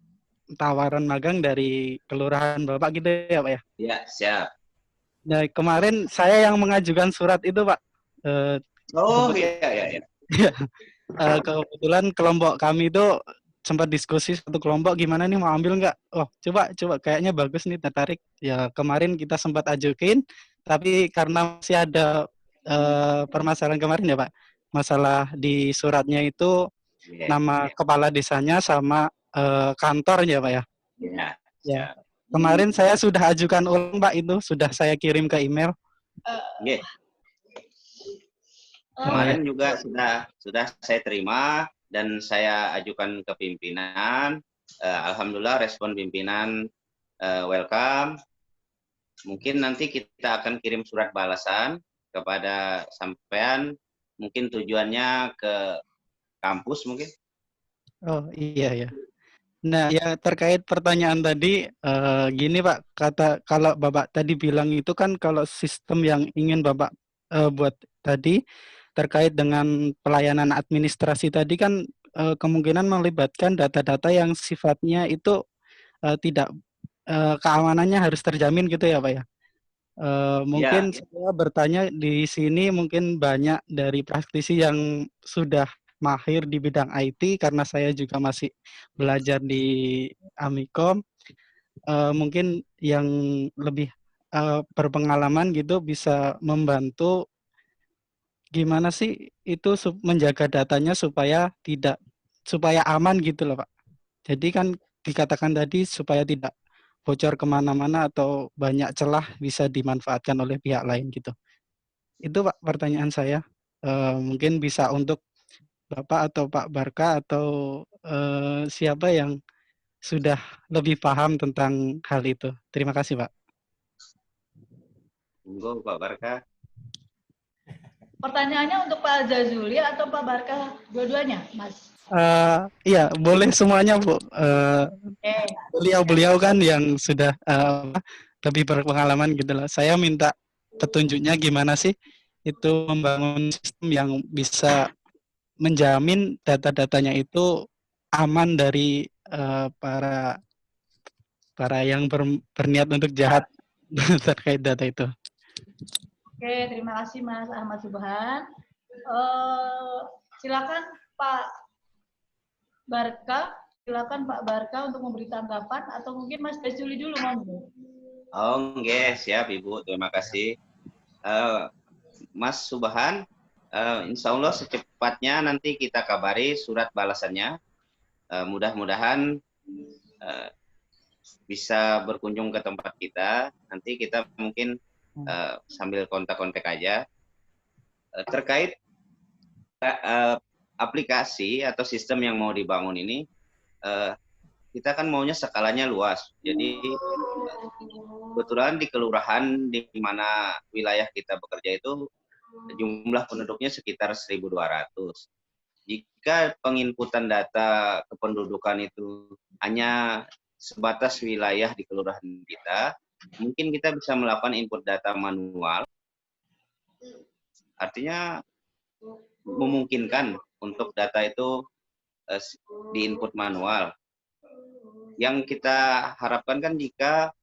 [SPEAKER 5] tawaran magang dari kelurahan Bapak gitu ya Pak ya?
[SPEAKER 4] Iya, siap.
[SPEAKER 5] Nah, kemarin saya yang mengajukan surat itu Pak.
[SPEAKER 4] Iya.
[SPEAKER 5] Kebetulan kelompok kami itu sempat diskusi satu kelompok gimana nih mau ambil nggak? Oh coba kayaknya bagus nih, tertarik. Ya kemarin kita sempat ajukin, tapi karena masih ada permasalahan kemarin ya Pak, masalah di suratnya itu nama kepala desanya sama kantor ya Pak ya. Ya. Kemarin saya sudah ajukan ulang Pak, itu sudah saya kirim ke email.
[SPEAKER 4] Kemarin juga sudah saya terima dan saya ajukan ke pimpinan. Alhamdulillah respon pimpinan welcome. Mungkin nanti kita akan kirim surat balasan kepada sampean. Mungkin tujuannya ke kampus mungkin.
[SPEAKER 5] Oh iya. Nah ya terkait pertanyaan tadi gini Pak, kalau Bapak tadi bilang itu kan kalau sistem yang ingin Bapak buat tadi terkait dengan pelayanan administrasi tadi kan kemungkinan melibatkan data-data yang sifatnya itu tidak keamanannya harus terjamin gitu ya Pak ya. Mungkin saya bertanya di sini mungkin banyak dari praktisi yang sudah mahir di bidang IT karena saya juga masih belajar di Amikom. Mungkin yang lebih berpengalaman gitu bisa membantu gimana sih itu menjaga datanya supaya aman gitu loh Pak. Jadi kan dikatakan tadi supaya tidak bocor kemana-mana atau banyak celah bisa dimanfaatkan oleh pihak lain gitu. Itu Pak pertanyaan saya. Mungkin bisa untuk Bapak atau Pak Barka atau siapa yang sudah lebih paham tentang hal itu. Terima kasih Pak.
[SPEAKER 4] Monggo Pak Barka.
[SPEAKER 3] Pertanyaannya untuk Pak Jazuli atau Pak Barka? Dua-duanya, Mas?
[SPEAKER 5] Iya, boleh semuanya Bu. Beliau kan yang sudah lebih berpengalaman gitu loh. Saya minta petunjuknya gimana sih itu membangun sistem yang bisa menjamin data-datanya itu aman dari para yang berniat untuk jahat terkait data itu.
[SPEAKER 3] Oke, terima kasih Mas Ahmad Subhan. Silakan Pak Barka. Silakan Pak Barka untuk memberi tanggapan, atau mungkin Mas Jazuli dulu, monggo.
[SPEAKER 4] Oh, nggih, siap Ibu. Terima kasih. Mas Subhan, insya Allah secepatnya nanti kita kabari surat balasannya. Mudah-mudahan bisa berkunjung ke tempat kita. Nanti kita mungkin sambil kontak-kontak aja. Terkait aplikasi atau sistem yang mau dibangun ini, kita kan maunya skalanya luas. Jadi kebetulan di kelurahan di mana wilayah kita bekerja itu jumlah penduduknya sekitar 1.200. Jika penginputan data kependudukan itu hanya sebatas wilayah di kelurahan kita, mungkin kita bisa melakukan input data manual. Artinya memungkinkan untuk data itu diinput manual. Yang kita harapkan kan jika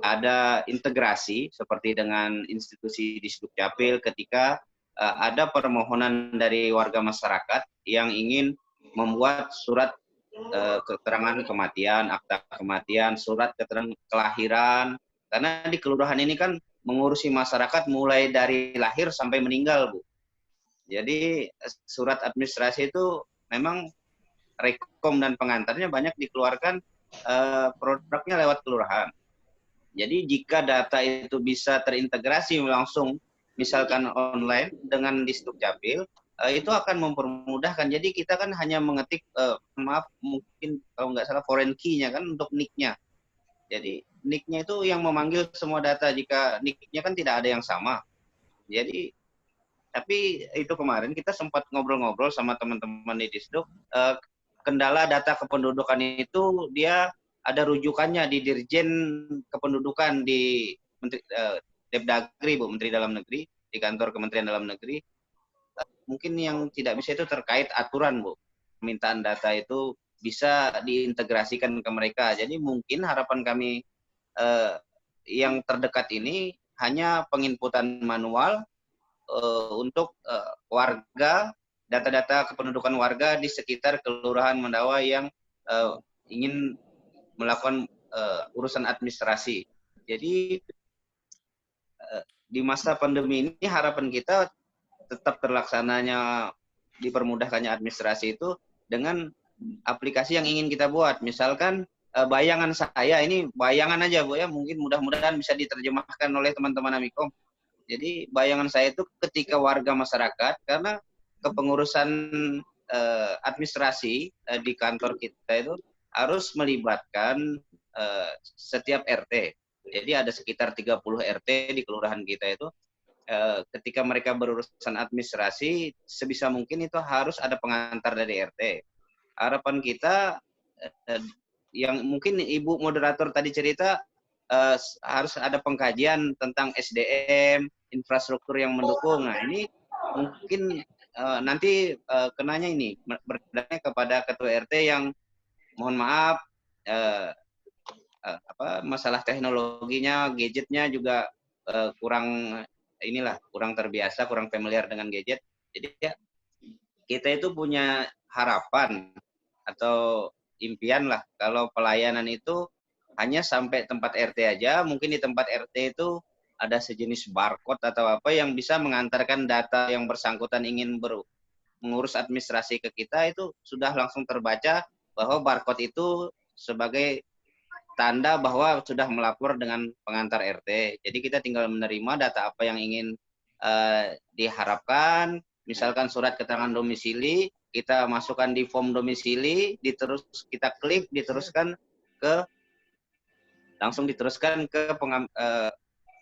[SPEAKER 4] ada integrasi seperti dengan institusi di Dukcapil ketika ada permohonan dari warga masyarakat yang ingin membuat surat keterangan kematian, akta kematian, surat keterangan kelahiran. Karena di kelurahan ini kan mengurusi masyarakat mulai dari lahir sampai meninggal, Bu. Jadi surat administrasi itu memang rekom dan pengantarnya banyak dikeluarkan produknya lewat kelurahan. Jadi jika data itu bisa terintegrasi langsung, misalkan online dengan Disdukcapil, itu akan mempermudahkan. Jadi kita kan hanya mengetik, mungkin kalau nggak salah foreign key-nya kan untuk nick-nya. Jadi nick-nya itu yang memanggil semua data. Jika nick-nya kan tidak ada yang sama. Jadi tapi itu kemarin kita sempat ngobrol-ngobrol sama teman-teman di Disduk, kendala data kependudukan itu dia ada rujukannya di Dirjen Kependudukan di Depdagri, Bu, Menteri Dalam Negeri, di kantor Kementerian Dalam Negeri. Mungkin yang tidak bisa itu terkait aturan, Bu. Permintaan data itu bisa diintegrasikan ke mereka. Jadi mungkin harapan kami yang terdekat ini hanya penginputan manual untuk warga, data-data kependudukan warga di sekitar Kelurahan Mendawa yang ingin melakukan urusan administrasi. Jadi di masa pandemi ini harapan kita tetap terlaksananya, dipermudahkannya administrasi itu dengan aplikasi yang ingin kita buat. Misalkan bayangan saya, ini bayangan aja, Bu, ya, mungkin mudah-mudahan bisa diterjemahkan oleh teman-teman Amikom. Jadi bayangan saya itu ketika warga masyarakat, karena kepengurusan administrasi di kantor kita itu harus melibatkan setiap RT. Jadi ada sekitar 30 RT di kelurahan kita itu. Ketika mereka berurusan administrasi, sebisa mungkin itu harus ada pengantar dari RT. Harapan kita, yang mungkin Ibu moderator tadi cerita, harus ada pengkajian tentang SDM, infrastruktur yang mendukung. Nah, ini mungkin nanti kenanya ini berdasarkan kepada ketua RT yang mohon maaf masalah teknologinya, gadgetnya juga kurang terbiasa, kurang familiar dengan gadget. Jadi ya, kita itu punya harapan atau impian lah kalau pelayanan itu hanya sampai tempat RT aja. Mungkin di tempat RT itu ada sejenis barcode atau apa yang bisa mengantarkan data yang bersangkutan ingin mengurus administrasi ke kita, itu sudah langsung terbaca bahwa barcode itu sebagai tanda bahwa sudah melapor dengan pengantar RT. Jadi kita tinggal menerima data apa yang ingin diharapkan. Misalkan surat keterangan domisili, kita masukkan di form domisili, kita klik, langsung diteruskan ke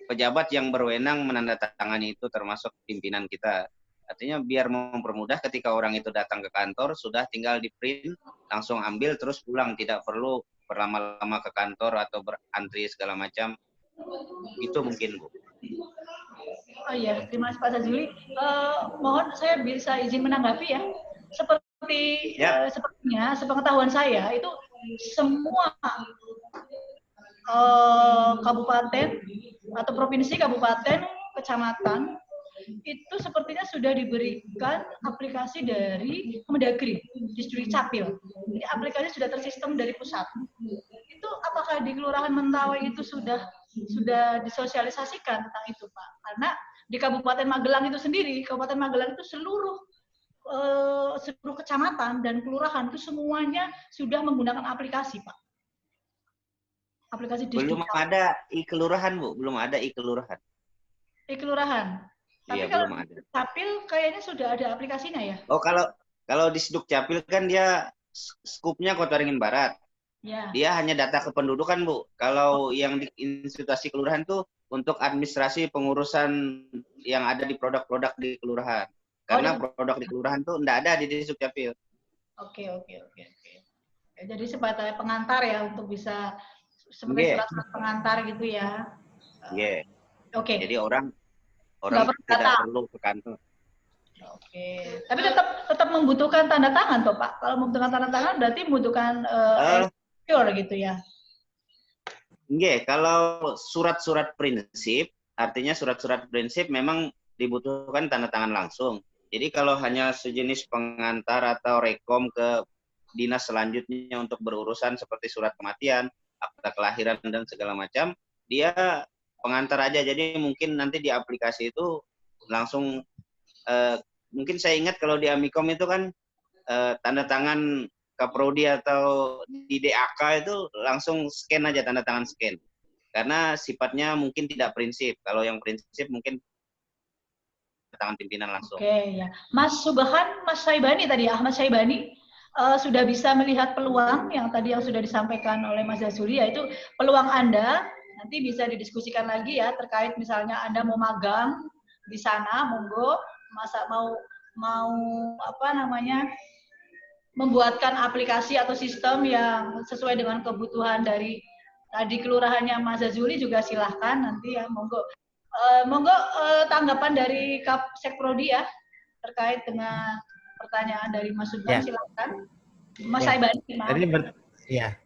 [SPEAKER 4] pejabat yang berwenang menandatangani itu, termasuk pimpinan kita. Artinya biar mempermudah ketika orang itu datang ke kantor, sudah tinggal di print, langsung ambil terus pulang, tidak perlu berlama-lama ke kantor atau berantri segala macam. Itu mungkin, Bu.
[SPEAKER 3] Oh iya, terima kasih Pak Jazuli. Mohon saya bisa izin menanggapi ya. Sepertinya sepengetahuan saya itu semua kabupaten atau provinsi, kabupaten, kecamatan itu sepertinya sudah diberikan aplikasi dari Kemendagri, Disdukcapil. Ini aplikasi sudah tersistem dari pusat. Itu apakah di Kelurahan Mentawai itu sudah disosialisasikan tentang itu, Pak? Karena di Kabupaten Magelang itu sendiri, Kabupaten Magelang itu seluruh kecamatan dan kelurahan itu semuanya sudah menggunakan aplikasi, Pak. Aplikasi
[SPEAKER 4] Belum ada i-kelurahan, Bu. Belum ada i-kelurahan.
[SPEAKER 3] I-kelurahan. Tapi
[SPEAKER 4] Iya,
[SPEAKER 3] kalau
[SPEAKER 4] belum ada.
[SPEAKER 3] Capil kayaknya sudah ada aplikasinya ya?
[SPEAKER 4] Oh, kalau di Sdukcapil kan dia skupnya Kota Waringin Barat.
[SPEAKER 3] Ya.
[SPEAKER 4] Dia hanya data kependudukan, Bu. Kalau yang di institusi kelurahan tuh untuk administrasi pengurusan yang ada di produk-produk di kelurahan. Karena produk di kelurahan tuh enggak ada di Sdukcapil.
[SPEAKER 3] Oke. Jadi sebagai pengantar ya untuk bisa seperti surat pengantar gitu ya.
[SPEAKER 4] Iya.
[SPEAKER 3] Oke.
[SPEAKER 4] Jadi orang
[SPEAKER 3] Nggak
[SPEAKER 4] tidak perlu ke kantor.
[SPEAKER 3] Oke. Tapi tetap membutuhkan tanda tangan toh, Pak. Kalau membutuhkan tanda tangan berarti membutuhkan secure gitu ya.
[SPEAKER 4] Iya, kalau surat-surat prinsip, artinya surat-surat prinsip memang dibutuhkan tanda tangan langsung. Jadi kalau hanya sejenis pengantar atau rekom ke dinas selanjutnya untuk berurusan seperti surat kematian, akta kelahiran dan segala macam, dia pengantar aja. Jadi mungkin nanti di aplikasi itu langsung mungkin saya ingat kalau di Amikom itu kan tanda tangan Kaprodi atau di DAK itu langsung scan aja, tanda tangan scan. Karena sifatnya mungkin tidak prinsip. Kalau yang prinsip mungkin tangan pimpinan langsung.
[SPEAKER 3] Oke, ya. Mas Subhan, Mas Syaibani tadi, Ahmad Syaibani sudah bisa melihat peluang yang tadi yang sudah disampaikan oleh Mas Jazuli, yaitu peluang Anda nanti bisa didiskusikan lagi ya terkait misalnya Anda mau magang di sana, monggo, masa mau apa namanya membuatkan aplikasi atau sistem yang sesuai dengan kebutuhan dari tadi kelurahannya Mas Jazuli juga silahkan nanti ya, monggo. Tanggapan dari Sekprodi ya terkait dengan pertanyaan dari Mas Subhan, silakan. Mas Saibani.
[SPEAKER 1] Ya.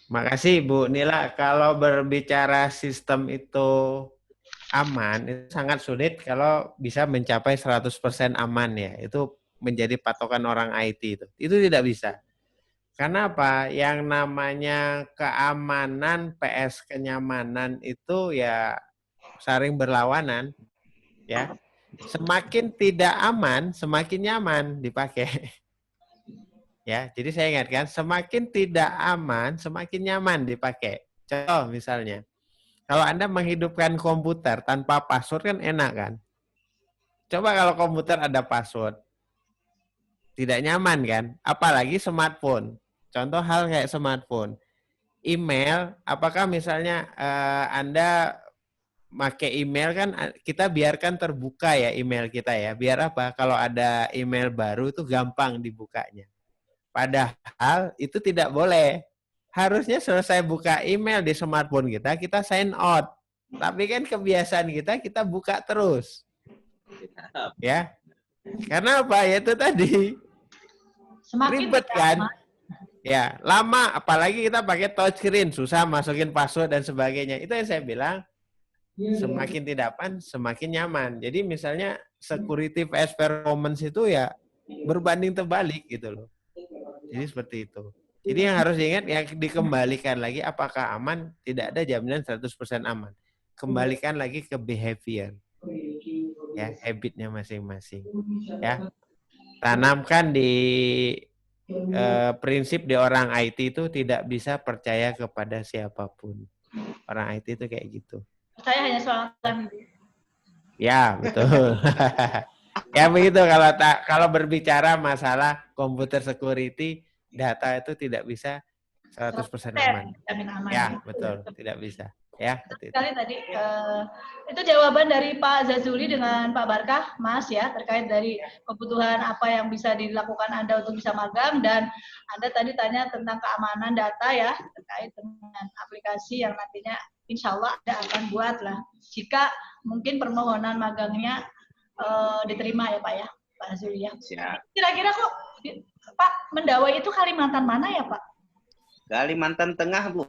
[SPEAKER 1] Makasih Bu Nila. Kalau berbicara sistem itu aman, itu sangat sulit kalau bisa mencapai 100% aman ya. Itu menjadi patokan orang IT itu. Itu tidak bisa. Karena apa? Yang namanya keamanan, PS kenyamanan itu ya saling berlawanan, ya. Semakin tidak aman, semakin nyaman dipakai. Ya, jadi saya ingatkan, semakin tidak aman, semakin nyaman dipakai. Contoh misalnya, kalau Anda menghidupkan komputer tanpa password kan enak kan? Coba kalau komputer ada password, tidak nyaman kan? Apalagi smartphone. Contoh hal kayak smartphone. Email, apakah misalnya Anda pakai email kan kita biarkan terbuka ya email kita ya. Biar apa? Kalau ada email baru itu gampang dibukanya. Padahal itu tidak boleh. Harusnya selesai buka email di smartphone kita, kita sign out. Tapi kan kebiasaan kita buka terus. Ya. Karena apa? Ya itu tadi. Semakin ribet kan? Ya, lama. Apalagi kita pakai touchscreen, susah masukin password dan sebagainya. Itu yang saya bilang. Semakin tidak aman, semakin nyaman. Jadi misalnya security vs performance itu ya berbanding terbalik gitu loh. Jadi seperti itu. Jadi yang harus diingat, yang dikembalikan lagi apakah aman, tidak ada jaminan 100% aman. Kembalikan lagi ke behavior. Ya, habitnya masing-masing. Ya. Tanamkan di prinsip di orang IT itu tidak bisa percaya kepada siapapun. Orang IT itu kayak gitu.
[SPEAKER 3] Saya hanya soalkan.
[SPEAKER 1] Ya, betul. Ya begitu kalau berbicara masalah komputer security, data itu tidak bisa 100% aman. Ya, betul, tidak bisa. Ya,
[SPEAKER 3] sekali tadi itu jawaban dari Pak Jazuli dengan Pak Barkah, Mas ya, terkait dari kebutuhan apa yang bisa dilakukan Anda untuk bisa magang, dan Anda tadi tanya tentang keamanan data ya, terkait dengan aplikasi yang nantinya insya Allah Anda akan buat lah jika mungkin permohonan magangnya diterima ya Pak ya, Pak Jazuli ya. Kira-kira kok Pak Mendawai itu Kalimantan mana ya Pak?
[SPEAKER 4] Kalimantan Tengah, Bu.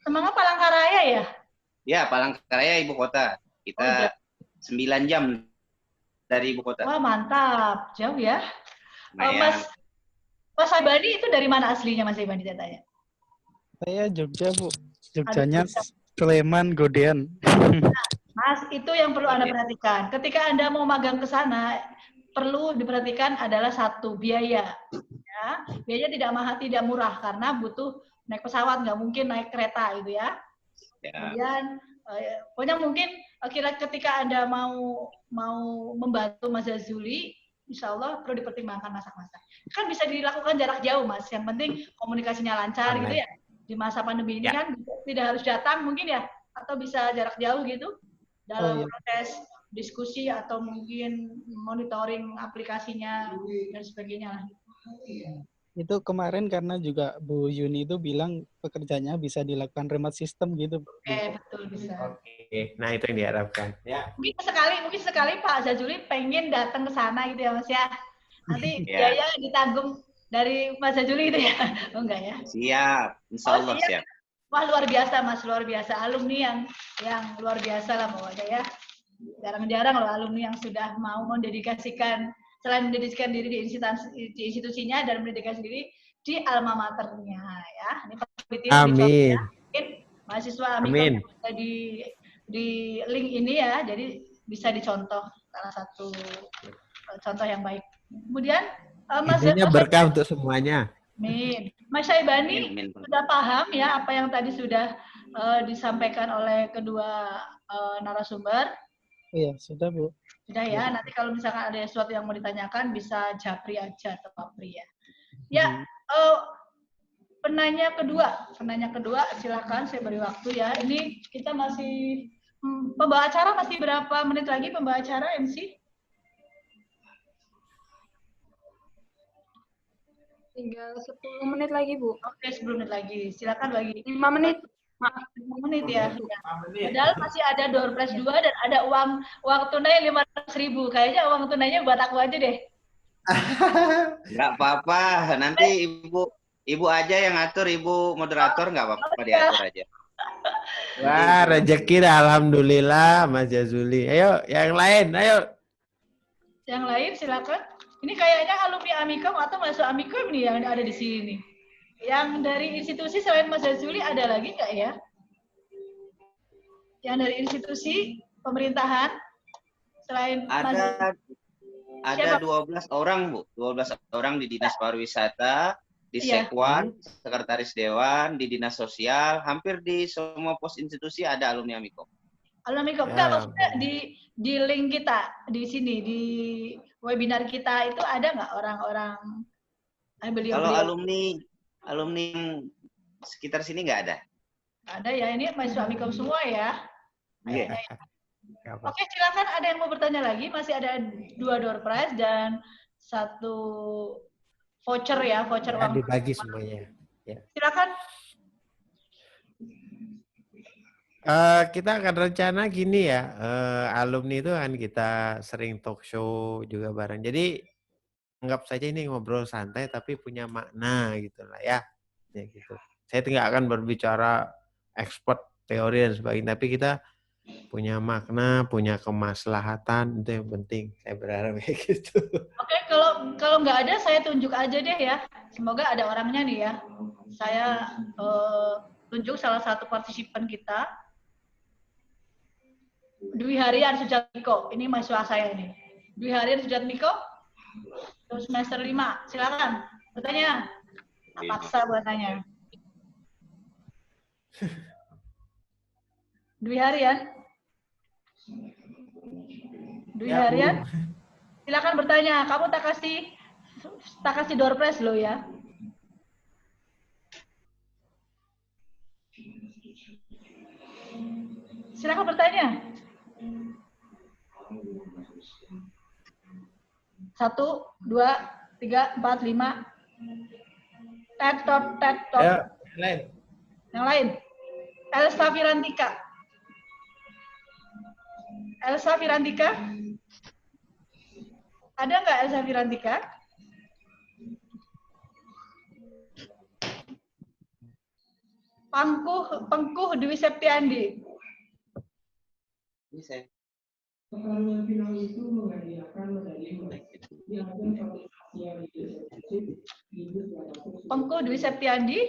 [SPEAKER 3] Semangat Palangkaraya ya?
[SPEAKER 4] Ya, Palangkaraya ibu kota. Kita 9 jam dari ibu kota.
[SPEAKER 3] Wah, mantap. Jauh ya. Mas Saibani itu dari mana aslinya Mas Saibani saya tanya?
[SPEAKER 5] Saya Jogja, Bu. Jogjanya Sleman, Godean.
[SPEAKER 3] Mas, itu yang perlu Anda perhatikan. Ketika Anda mau magang ke sana, perlu diperhatikan adalah satu, biaya. Ya, biayanya tidak mahal, tidak murah karena butuh naik pesawat, nggak mungkin naik kereta gitu ya. Kemudian, pokoknya mungkin kira ketika Anda mau membantu Mas Jazuli, insya Allah perlu dipertimbangkan masak-masak. Kan bisa dilakukan jarak jauh, Mas. Yang penting komunikasinya lancar gitu ya. Di masa pandemi ini kan tidak harus datang mungkin ya, atau bisa jarak jauh gitu dalam proses diskusi atau mungkin monitoring aplikasinya dan sebagainya lah.
[SPEAKER 5] Itu kemarin karena juga Bu Yuni itu bilang pekerjaannya bisa dilakukan remote system gitu.
[SPEAKER 3] Betul bisa.
[SPEAKER 1] Oke, nah itu yang diharapkan. Ya.
[SPEAKER 3] Mungkin sekali Pak Jazuli pengen datang ke sana gitu ya Mas ya. Nanti biaya ditanggung dari Mas Jazuli gitu ya. Oh enggak ya?
[SPEAKER 4] Siap, insya Allah siap.
[SPEAKER 3] Wah luar biasa Mas, luar biasa. Alumni yang luar biasa lah pokoknya ya. Jarang-jarang loh alumni yang sudah mau mendedikasikan, selain mendedikasikan diri di institusinya dan mendedikasikan diri di alma maternya ya. Ini
[SPEAKER 1] Amin.
[SPEAKER 3] Mungkin mahasiswa Amikom ada di link ini ya, jadi bisa dicontoh salah satu contoh yang baik. Kemudian Mas
[SPEAKER 1] berkah untuk semuanya.
[SPEAKER 3] Amin. Mas Saibani sudah paham ya apa yang tadi sudah disampaikan oleh kedua narasumber?
[SPEAKER 5] Iya, sudah Bu.
[SPEAKER 3] Sudah ya, nanti kalau misalkan ada sesuatu yang mau ditanyakan bisa japri aja atau papri ya. Ya, penanya kedua silakan saya beri waktu ya. Ini kita masih pembawa acara masih berapa menit lagi pembawa acara MC?
[SPEAKER 2] Tinggal 10 menit lagi, Bu.
[SPEAKER 3] Oke, 10 menit lagi. Silakan bagi
[SPEAKER 2] 5 menit.
[SPEAKER 3] Maaf, 5 menit ya. Padahal masih ada door prize 2 dan ada uang tunai 500.000. Kayaknya uang tunainya buat aku aja deh.
[SPEAKER 4] Nggak apa-apa. Nanti Ibu aja yang ngatur, Ibu moderator nggak apa-apa diatur aja.
[SPEAKER 1] Wah, rezeki dah, alhamdulillah Mas Jazuli. Ayo, yang lain, ayo.
[SPEAKER 3] Yang lain silakan. Ini kayaknya alumni Amikom atau mahasiswa Amikom nih yang ada di sini. Yang dari institusi selain Mas Jazuli ada lagi nggak ya? Yang dari institusi pemerintahan selain
[SPEAKER 4] ada 12 orang Bu, 12 orang di Dinas Pariwisata, di Sekwan, Sekretaris Dewan, di Dinas Sosial, hampir di semua pos institusi ada alumni Amikom.
[SPEAKER 3] Alumni Amikom, enggak maksudnya di link kita di sini di webinar kita itu ada nggak orang-orang
[SPEAKER 4] Kalau alumni sekitar sini nggak ada.
[SPEAKER 3] Ada ya, ini mahasiswa Amikom semua ya.
[SPEAKER 4] Iya.
[SPEAKER 3] Oke, silakan ada yang mau bertanya lagi. Masih ada 2 door prize dan 1 voucher ya, voucher uang.
[SPEAKER 1] Dibagi semuanya. Ya.
[SPEAKER 3] Silakan.
[SPEAKER 1] Kita akan rencana gini ya, alumni itu kan kita sering talk show juga bareng. Jadi anggap saja ini ngobrol santai tapi punya makna gitu lah ya. Ya gitu. Saya tidak akan berbicara expert teori dan sebagainya, tapi kita punya makna, punya kemaslahatan, itu yang penting. Saya berharap kayak gitu.
[SPEAKER 3] Oke, kalau nggak ada saya tunjuk aja deh ya. Semoga ada orangnya nih ya. Saya tunjuk salah satu partisipan kita. Dwi Harian Sujatmiko, ini mahasiswa saya nih. Dwi Harian Sujatmiko, semester 5. Silakan bertanya. Paksa buat tanya. Dwi Harian. Silakan bertanya. Kamu tak kasih door prize lo ya. Silakan bertanya. 1, 2, 3, 4, 5. Tet-tot. Yang lain. Elsa Firantika. Ada nggak Elsa Firantika? Pengkuh Dwi Septiandi.
[SPEAKER 4] Ini saya.
[SPEAKER 3] Pengko Dwi Septiandi.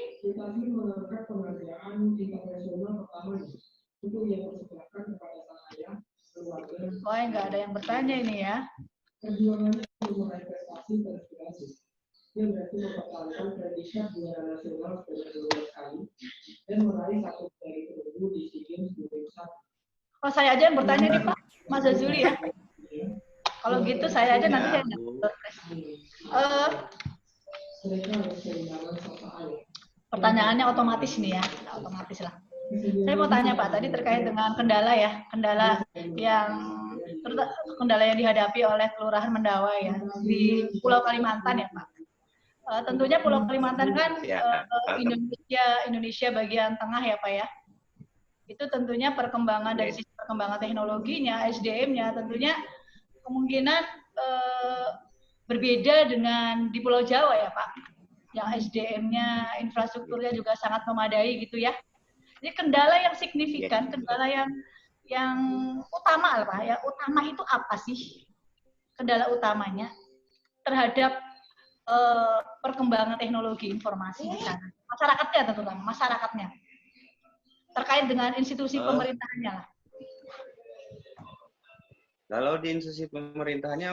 [SPEAKER 3] Wah, nggak ada yang bertanya ini ya. Oh, saya aja yang bertanya nih Pak, Mas Zazuli ya. Kalau gitu saya aja nanti saya pertanyaannya otomatis nih ya, otomatis lah. Saya mau tanya Pak, tadi terkait dengan kendala ya, kendala yang dihadapi oleh Kelurahan Mendawa ya di Pulau Kalimantan ya Pak. Tentunya Pulau Kalimantan kan Indonesia bagian tengah ya Pak ya. Itu tentunya perkembangan dari sisi perkembangan teknologinya, SDM-nya tentunya kemungkinan berbeda dengan di Pulau Jawa ya Pak. Yang SDM-nya, infrastrukturnya juga sangat memadai gitu ya. Jadi kendala yang signifikan, kendala yang utama lah Pak. Yang utama itu apa sih? Kendala utamanya terhadap perkembangan teknologi informasi di sana. Masyarakatnya tentunya, masyarakatnya. Terkait dengan institusi pemerintahannya lah.
[SPEAKER 4] Kalau di institusi pemerintahannya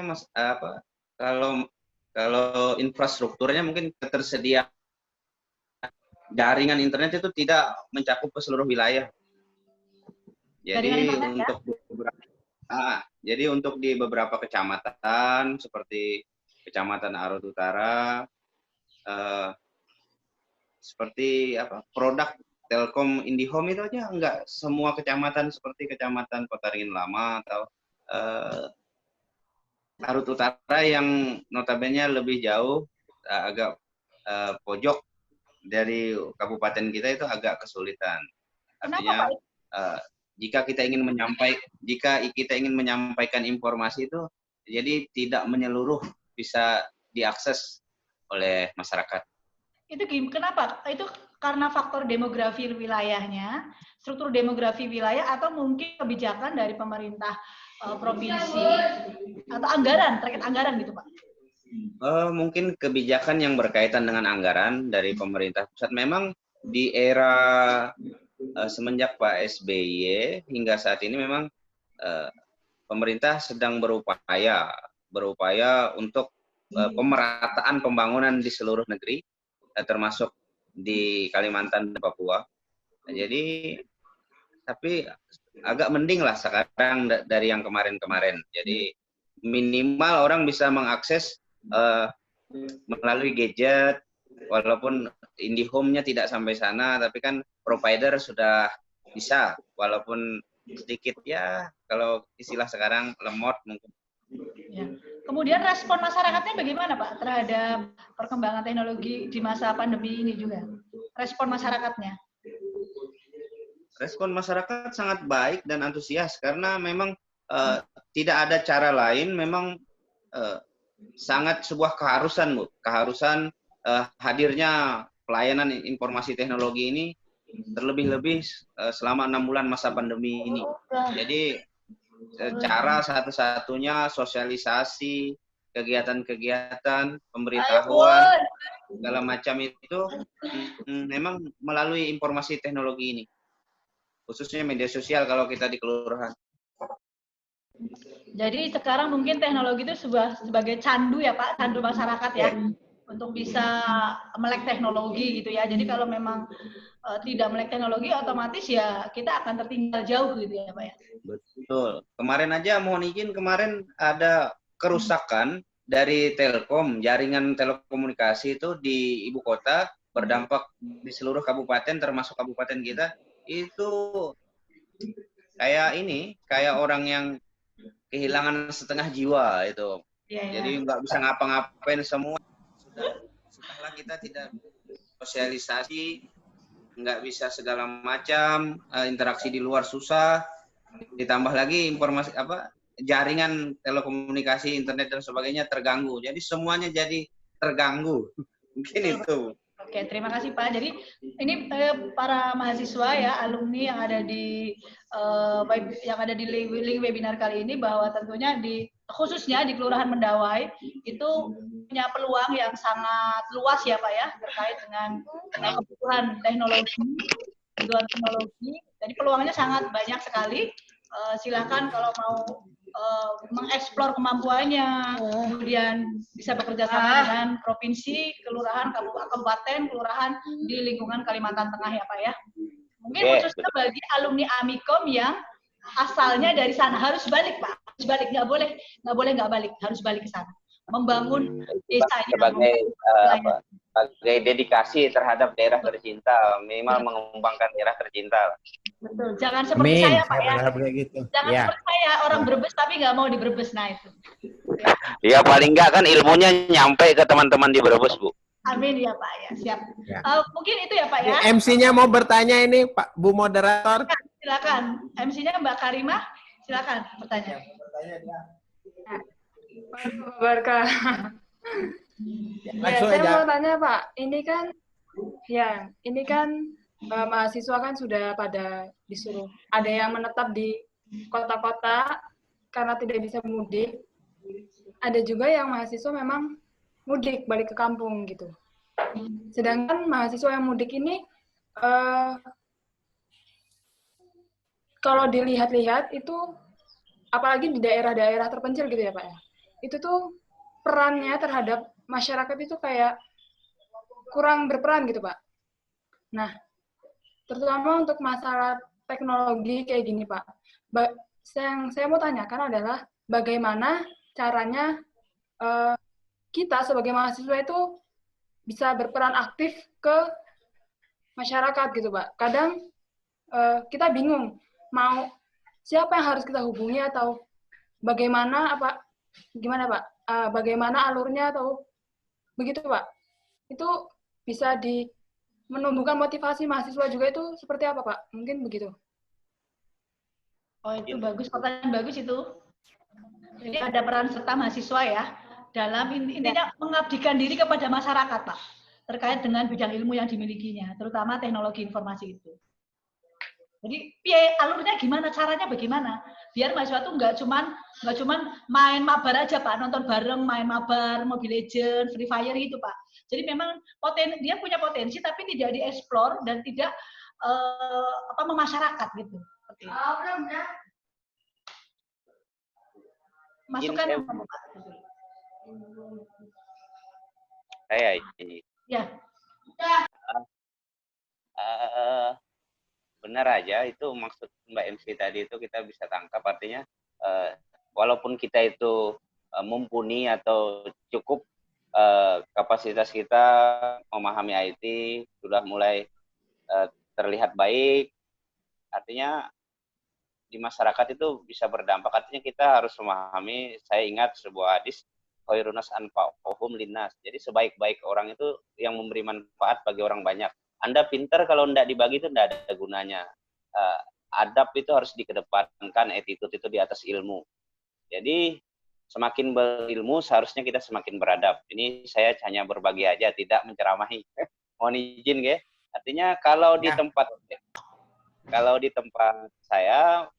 [SPEAKER 4] kalau infrastrukturnya mungkin tersedia jaringan internet itu tidak mencakup ke seluruh wilayah. Jadi untuk di beberapa kecamatan seperti Kecamatan Arut Utara, seperti produk Telkom IndiHome itu aja enggak semua kecamatan seperti Kecamatan Kota Ringin Lama atau Arut Utara yang notabene lebih jauh, agak pojok dari kabupaten kita itu agak kesulitan. Artinya jika kita ingin menyampaikan informasi itu jadi tidak menyeluruh bisa diakses oleh masyarakat.
[SPEAKER 3] Itu kenapa? Itu karena faktor demografi wilayahnya, struktur demografi wilayah, atau mungkin kebijakan dari pemerintah provinsi atau anggaran, terkait anggaran gitu Pak?
[SPEAKER 4] Mungkin kebijakan yang berkaitan dengan anggaran dari pemerintah pusat. Memang di era semenjak Pak SBY hingga saat ini memang pemerintah sedang berupaya untuk pemerataan pembangunan di seluruh negeri, termasuk di Kalimantan dan Papua. Jadi, tapi agak mending lah sekarang dari yang kemarin-kemarin. Jadi minimal orang bisa mengakses melalui gadget, walaupun IndiHome-nya tidak sampai sana, tapi kan provider sudah bisa, walaupun sedikit ya, kalau istilah sekarang lemot mungkin.
[SPEAKER 3] Ya. Kemudian respon masyarakatnya bagaimana Pak terhadap perkembangan teknologi di masa pandemi ini juga? Respon masyarakatnya?
[SPEAKER 4] Respon masyarakat sangat baik dan antusias karena memang tidak ada cara lain, memang sangat sebuah keharusan Bu, keharusan hadirnya pelayanan informasi teknologi ini terlebih-lebih selama 6 bulan masa pandemi ini. Jadi cara satu-satunya sosialisasi, kegiatan-kegiatan, pemberitahuan, segala macam itu memang melalui informasi teknologi ini. Khususnya media sosial kalau kita di kelurahan.
[SPEAKER 3] Jadi sekarang mungkin teknologi itu sebagai candu ya Pak, candu masyarakat ya, untuk bisa melek teknologi gitu ya. Jadi kalau memang tidak melek teknologi, otomatis ya kita akan tertinggal jauh gitu ya Pak ya.
[SPEAKER 4] Betul. Kemarin aja mohon izin, kemarin ada kerusakan dari Telkom, jaringan telekomunikasi itu di ibu kota, berdampak di seluruh kabupaten termasuk kabupaten kita. Itu kayak orang yang kehilangan setengah jiwa itu. Jadi nggak bisa ngapa-ngapain semua. Sudahlah kita tidak sosialisasi, nggak bisa segala macam, interaksi di luar susah. Ditambah lagi informasi jaringan telekomunikasi, internet dan sebagainya terganggu. Jadi semuanya jadi terganggu. Mungkin itu.
[SPEAKER 3] Oke, terima kasih Pak. Jadi ini para mahasiswa ya, alumni yang ada di link webinar kali ini, bahwa tentunya di khususnya di Kelurahan Mendawai itu punya peluang yang sangat luas ya Pak ya, terkait dengan kebutuhan teknologi. Jadi peluangnya sangat banyak sekali. Silakan kalau mau mengeksplor kemampuannya, kemudian bisa bekerja sama dengan provinsi, kelurahan, kabupaten, kelurahan di lingkungan Kalimantan Tengah ya Pak ya. Mungkin khususnya bagi alumni Amikom yang asalnya dari sana harus balik Pak, harus balik, nggak boleh nggak balik, harus balik ke sana, membangun desanya
[SPEAKER 4] sebagai dedikasi terhadap daerah tercinta, minimal mengembangkan daerah tercinta.
[SPEAKER 3] Betul, jangan seperti saya Pak ya,
[SPEAKER 1] gitu.
[SPEAKER 3] jangan seperti saya orang Brebes tapi nggak mau di Brebes, nah itu.
[SPEAKER 4] Ya paling nggak kan ilmunya nyampe ke teman-teman di Brebes Bu.
[SPEAKER 3] Amin ya Pak ya, siap. Ya. Mungkin itu ya Pak ya.
[SPEAKER 1] MC-nya mau bertanya ini Pak Bu Moderator.
[SPEAKER 3] Silakan. MC-nya Mbak Karimah, silakan bertanya.
[SPEAKER 2] Barka. Ya, saya mau tanya Pak, ini kan mahasiswa kan sudah pada disuruh, ada yang menetap di kota-kota karena tidak bisa mudik, ada juga yang mahasiswa memang mudik balik ke kampung gitu. Sedangkan mahasiswa yang mudik ini kalau dilihat-lihat itu apalagi di daerah-daerah terpencil gitu ya Pak ya, itu tuh perannya terhadap masyarakat itu kayak kurang berperan gitu Pak. Nah, terutama untuk masalah teknologi kayak gini Pak, yang saya mau tanyakan adalah bagaimana caranya kita sebagai mahasiswa itu bisa berperan aktif ke masyarakat gitu Pak. Kadang kita bingung mau siapa yang harus kita hubungi atau bagaimana gimana Pak? Bagaimana alurnya atau begitu Pak? Itu bisa menumbuhkan motivasi mahasiswa juga itu seperti apa Pak? Mungkin begitu.
[SPEAKER 3] Oh itu bagus, pertanyaan bagus itu. Jadi ada peran serta mahasiswa ya dalam intinya mengabdikan diri kepada masyarakat Pak terkait dengan bidang ilmu yang dimilikinya, terutama teknologi informasi itu. Jadi alurnya gimana, caranya bagaimana? Biar mahasiswa itu nggak cuman main mabar aja Pak, nonton bareng main mabar, Mobile Legends, Free Fire gitu Pak. Jadi memang dia punya potensi tapi tidak dieksplor dan tidak memasyarakat gitu. Masukan Pak.
[SPEAKER 4] Saya ini.
[SPEAKER 3] Ya.
[SPEAKER 4] Benar aja itu maksud Mbak MC tadi itu kita bisa tangkap, artinya walaupun kita itu mumpuni atau cukup kapasitas kita memahami IT sudah mulai terlihat baik, artinya di masyarakat itu bisa berdampak. Artinya kita harus memahami, saya ingat sebuah hadis, khairunas anfa'uhum linnas. Jadi sebaik-baik orang itu yang memberi manfaat bagi orang banyak. Anda pintar kalau tidak dibagi itu tidak ada gunanya. Adab itu harus dikedepankan, attitude itu di atas ilmu. Jadi semakin berilmu seharusnya kita semakin beradab. Ini saya hanya berbagi aja, tidak menceramahi. Mohon izin ya. Artinya kalau di tempat saya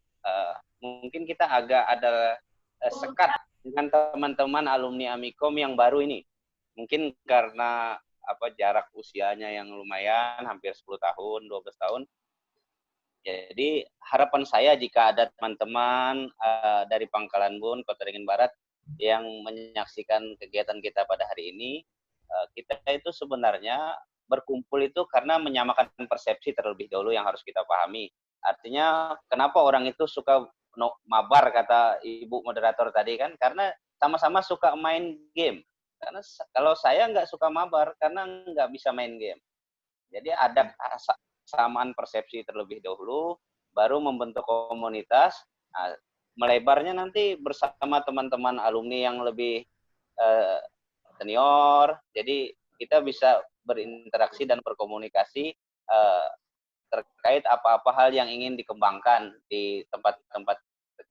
[SPEAKER 4] mungkin kita agak ada sekat dengan teman-teman alumni Amikom yang baru ini. Mungkin karena jarak usianya yang lumayan, hampir 10 tahun, 12 tahun. Jadi harapan saya jika ada teman-teman dari Pangkalan Bun, Kota Beringin Barat yang menyaksikan kegiatan kita pada hari ini, kita itu sebenarnya berkumpul itu karena menyamakan persepsi terlebih dahulu yang harus kita pahami. Artinya kenapa orang itu suka mabar, kata Ibu Moderator tadi kan, karena sama-sama suka main game. Karena kalau saya nggak suka mabar karena nggak bisa main game. Jadi ada kesamaan persepsi terlebih dahulu, baru membentuk komunitas. Nah, melebarnya nanti bersama teman-teman alumni yang lebih senior. Jadi kita bisa berinteraksi dan berkomunikasi terkait apa-apa hal yang ingin dikembangkan di tempat-tempat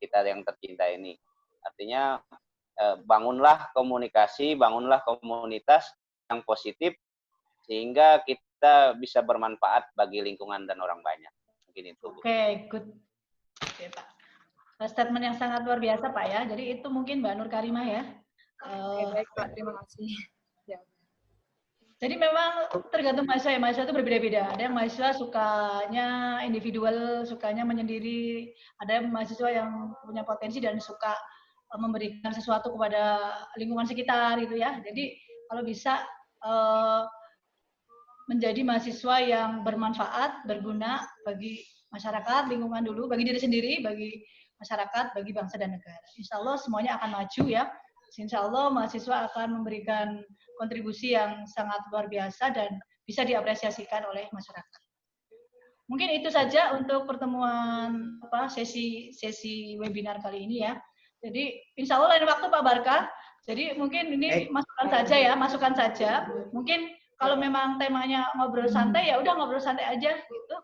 [SPEAKER 4] kita yang tercinta ini. Artinya bangunlah komunikasi, bangunlah komunitas yang positif sehingga kita bisa bermanfaat bagi lingkungan dan orang banyak. Mungkin itu.
[SPEAKER 3] Oke, good. Oke, Pak. statement yang sangat luar biasa Pak ya. Jadi itu mungkin Mbak Nur Karimah ya.
[SPEAKER 2] Oke, baik Pak, terima kasih. Ya.
[SPEAKER 3] Jadi memang tergantung mahasiswa ya, mahasiswa itu berbeda-beda. Ada yang mahasiswa sukanya individual, sukanya menyendiri. Ada yang mahasiswa yang punya potensi dan suka memberikan sesuatu kepada lingkungan sekitar gitu ya. Jadi kalau bisa menjadi mahasiswa yang bermanfaat, berguna bagi masyarakat, lingkungan dulu, bagi diri sendiri, bagi masyarakat, bagi bangsa dan negara. Insya Allah semuanya akan maju ya. Insya Allah mahasiswa akan memberikan kontribusi yang sangat luar biasa dan bisa diapresiasikan oleh masyarakat. Mungkin itu saja untuk pertemuan sesi webinar kali ini ya. Jadi insya Allah lain waktu Pak Barka. Jadi mungkin ini masukan saja. Mungkin kalau memang temanya ngobrol santai ya udah ngobrol santai aja gitu.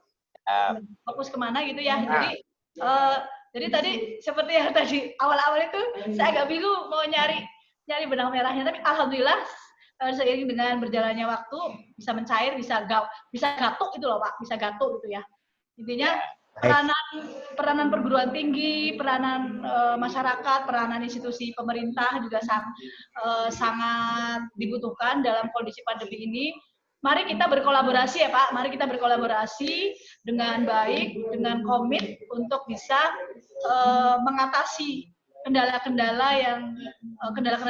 [SPEAKER 3] Fokus kemana gitu ya. Jadi tadi seperti yang tadi awal-awal itu saya agak bingung mau nyari benang merahnya, tapi alhamdulillah seiring dengan berjalannya waktu bisa mencair, bisa gatuk itu loh Pak, bisa gatuk gitu ya. Intinya peranan perguruan tinggi, peranan masyarakat, peranan institusi pemerintah juga sangat dibutuhkan dalam kondisi pandemi ini. Mari kita berkolaborasi ya Pak, mari kita berkolaborasi dengan baik, dengan komit untuk bisa mengatasi kendala-kendala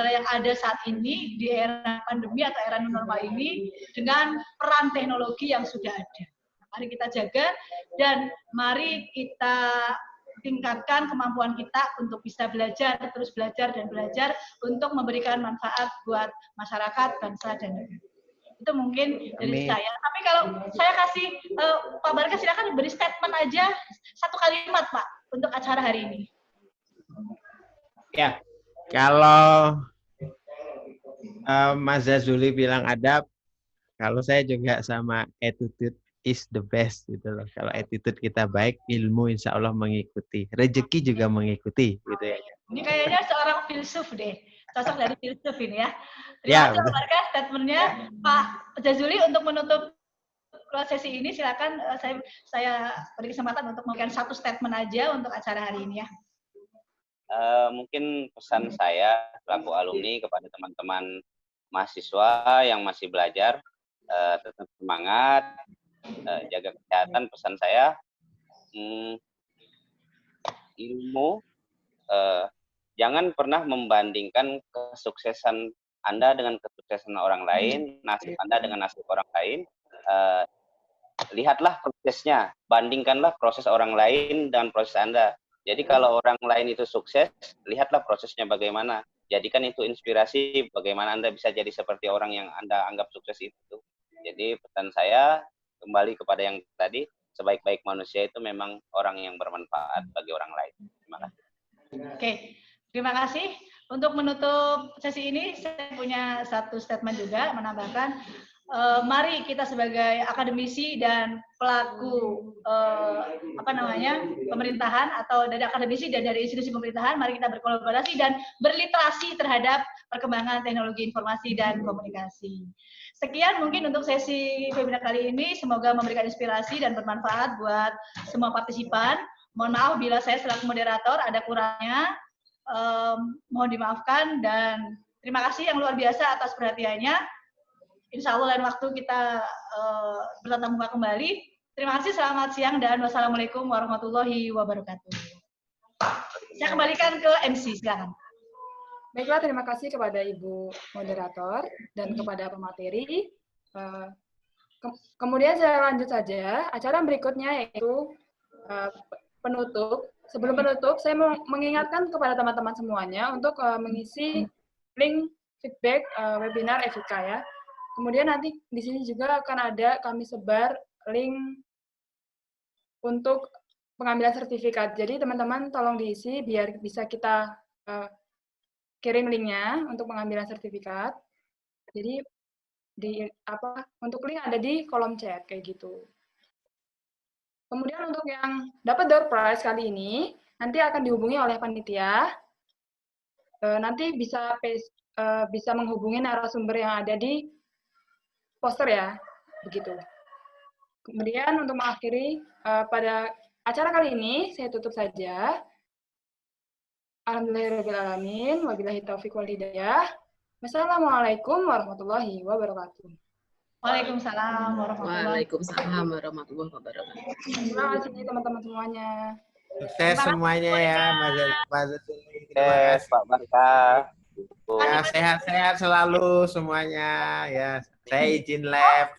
[SPEAKER 3] yang ada saat ini di era pandemi atau era normal ini dengan peran teknologi yang sudah ada. Mari kita jaga dan mari kita tingkatkan kemampuan kita untuk bisa belajar, terus belajar dan belajar untuk memberikan manfaat buat masyarakat, bangsa dan negara. Itu mungkin dari saya. Tapi kalau saya kasih Pak Barka silakan beri statement aja 1 kalimat Pak untuk acara hari ini.
[SPEAKER 1] Ya, kalau Mas Jazuli bilang adab, kalau saya juga sama attitude is the best gitu loh. Kalau attitude kita baik, ilmu insya Allah mengikuti, rezeki juga mengikuti gitu ya.
[SPEAKER 3] Ini kayaknya seorang filsuf deh, cocok dari filsuf ini ya. Terima kasih Pak Barka statementnya. Pak Jazuli untuk menutup sesi ini silakan saya beri kesempatan untuk memberikan 1 statement aja untuk acara hari ini ya.
[SPEAKER 4] Mungkin pesan saya selaku alumni kepada teman-teman mahasiswa yang masih belajar, tetap semangat, jaga kesehatan. Pesan saya, ilmu, jangan pernah membandingkan kesuksesan Anda dengan kesuksesan orang lain, nasib Anda dengan nasib orang lain. Lihatlah prosesnya, bandingkanlah proses orang lain dengan proses Anda. Jadi kalau orang lain itu sukses, lihatlah prosesnya bagaimana. Jadikan itu inspirasi bagaimana Anda bisa jadi seperti orang yang Anda anggap sukses itu. Jadi pesan saya kembali kepada yang tadi, sebaik-baik manusia itu memang orang yang bermanfaat bagi orang lain. Terima kasih.
[SPEAKER 3] Oke, terima kasih. Untuk menutup sesi ini, saya punya 1 statement juga menambahkan. Mari kita sebagai akademisi dan pelaku pemerintahan atau dari akademisi dan dari institusi pemerintahan, mari kita berkolaborasi dan berliterasi terhadap perkembangan teknologi informasi dan komunikasi. Sekian mungkin untuk sesi webinar kali ini, semoga memberikan inspirasi dan bermanfaat buat semua partisipan. Mohon maaf bila saya selaku moderator ada kurangnya, mohon dimaafkan dan terima kasih yang luar biasa atas perhatiannya. Insya Allah lain waktu kita bertatap muka kembali. Terima kasih, selamat siang dan wassalamualaikum warahmatullahi wabarakatuh. Saya kembalikan ke MC, silakan.
[SPEAKER 2] Baiklah, terima kasih kepada Ibu Moderator dan kepada pemateri. Kemudian saya lanjut saja. Acara berikutnya yaitu penutup. Sebelum penutup, saya mau mengingatkan kepada teman-teman semuanya untuk mengisi link feedback webinar Evika ya. Kemudian nanti di sini juga akan ada kami sebar link untuk pengambilan sertifikat. Jadi teman-teman tolong diisi biar bisa kita kirim linknya untuk pengambilan sertifikat. Jadi untuk link ada di kolom chat kayak gitu. Kemudian untuk yang dapat door prize kali ini nanti akan dihubungi oleh panitia. Nanti bisa menghubungi narasumber yang ada di poster ya, begitu. Kemudian untuk mengakhiri pada acara kali ini, saya tutup saja. Alhamdulillahirrahmanirrahim. Wabillahi taufiq wal hidayah. Wassalamualaikum warahmatullahi wabarakatuh.
[SPEAKER 3] Waalaikumsalam warahmatullahi
[SPEAKER 6] Waalaikumsalam warahmatullahi wabarakatuh.
[SPEAKER 2] Terima kasih teman-teman semuanya.
[SPEAKER 1] Sukses semuanya ya, Mas Zazuli. Terima
[SPEAKER 4] Yes,
[SPEAKER 1] kasih.
[SPEAKER 4] Pak Barka.
[SPEAKER 1] Ya, sehat-sehat selalu semuanya. Ya, saya izin live.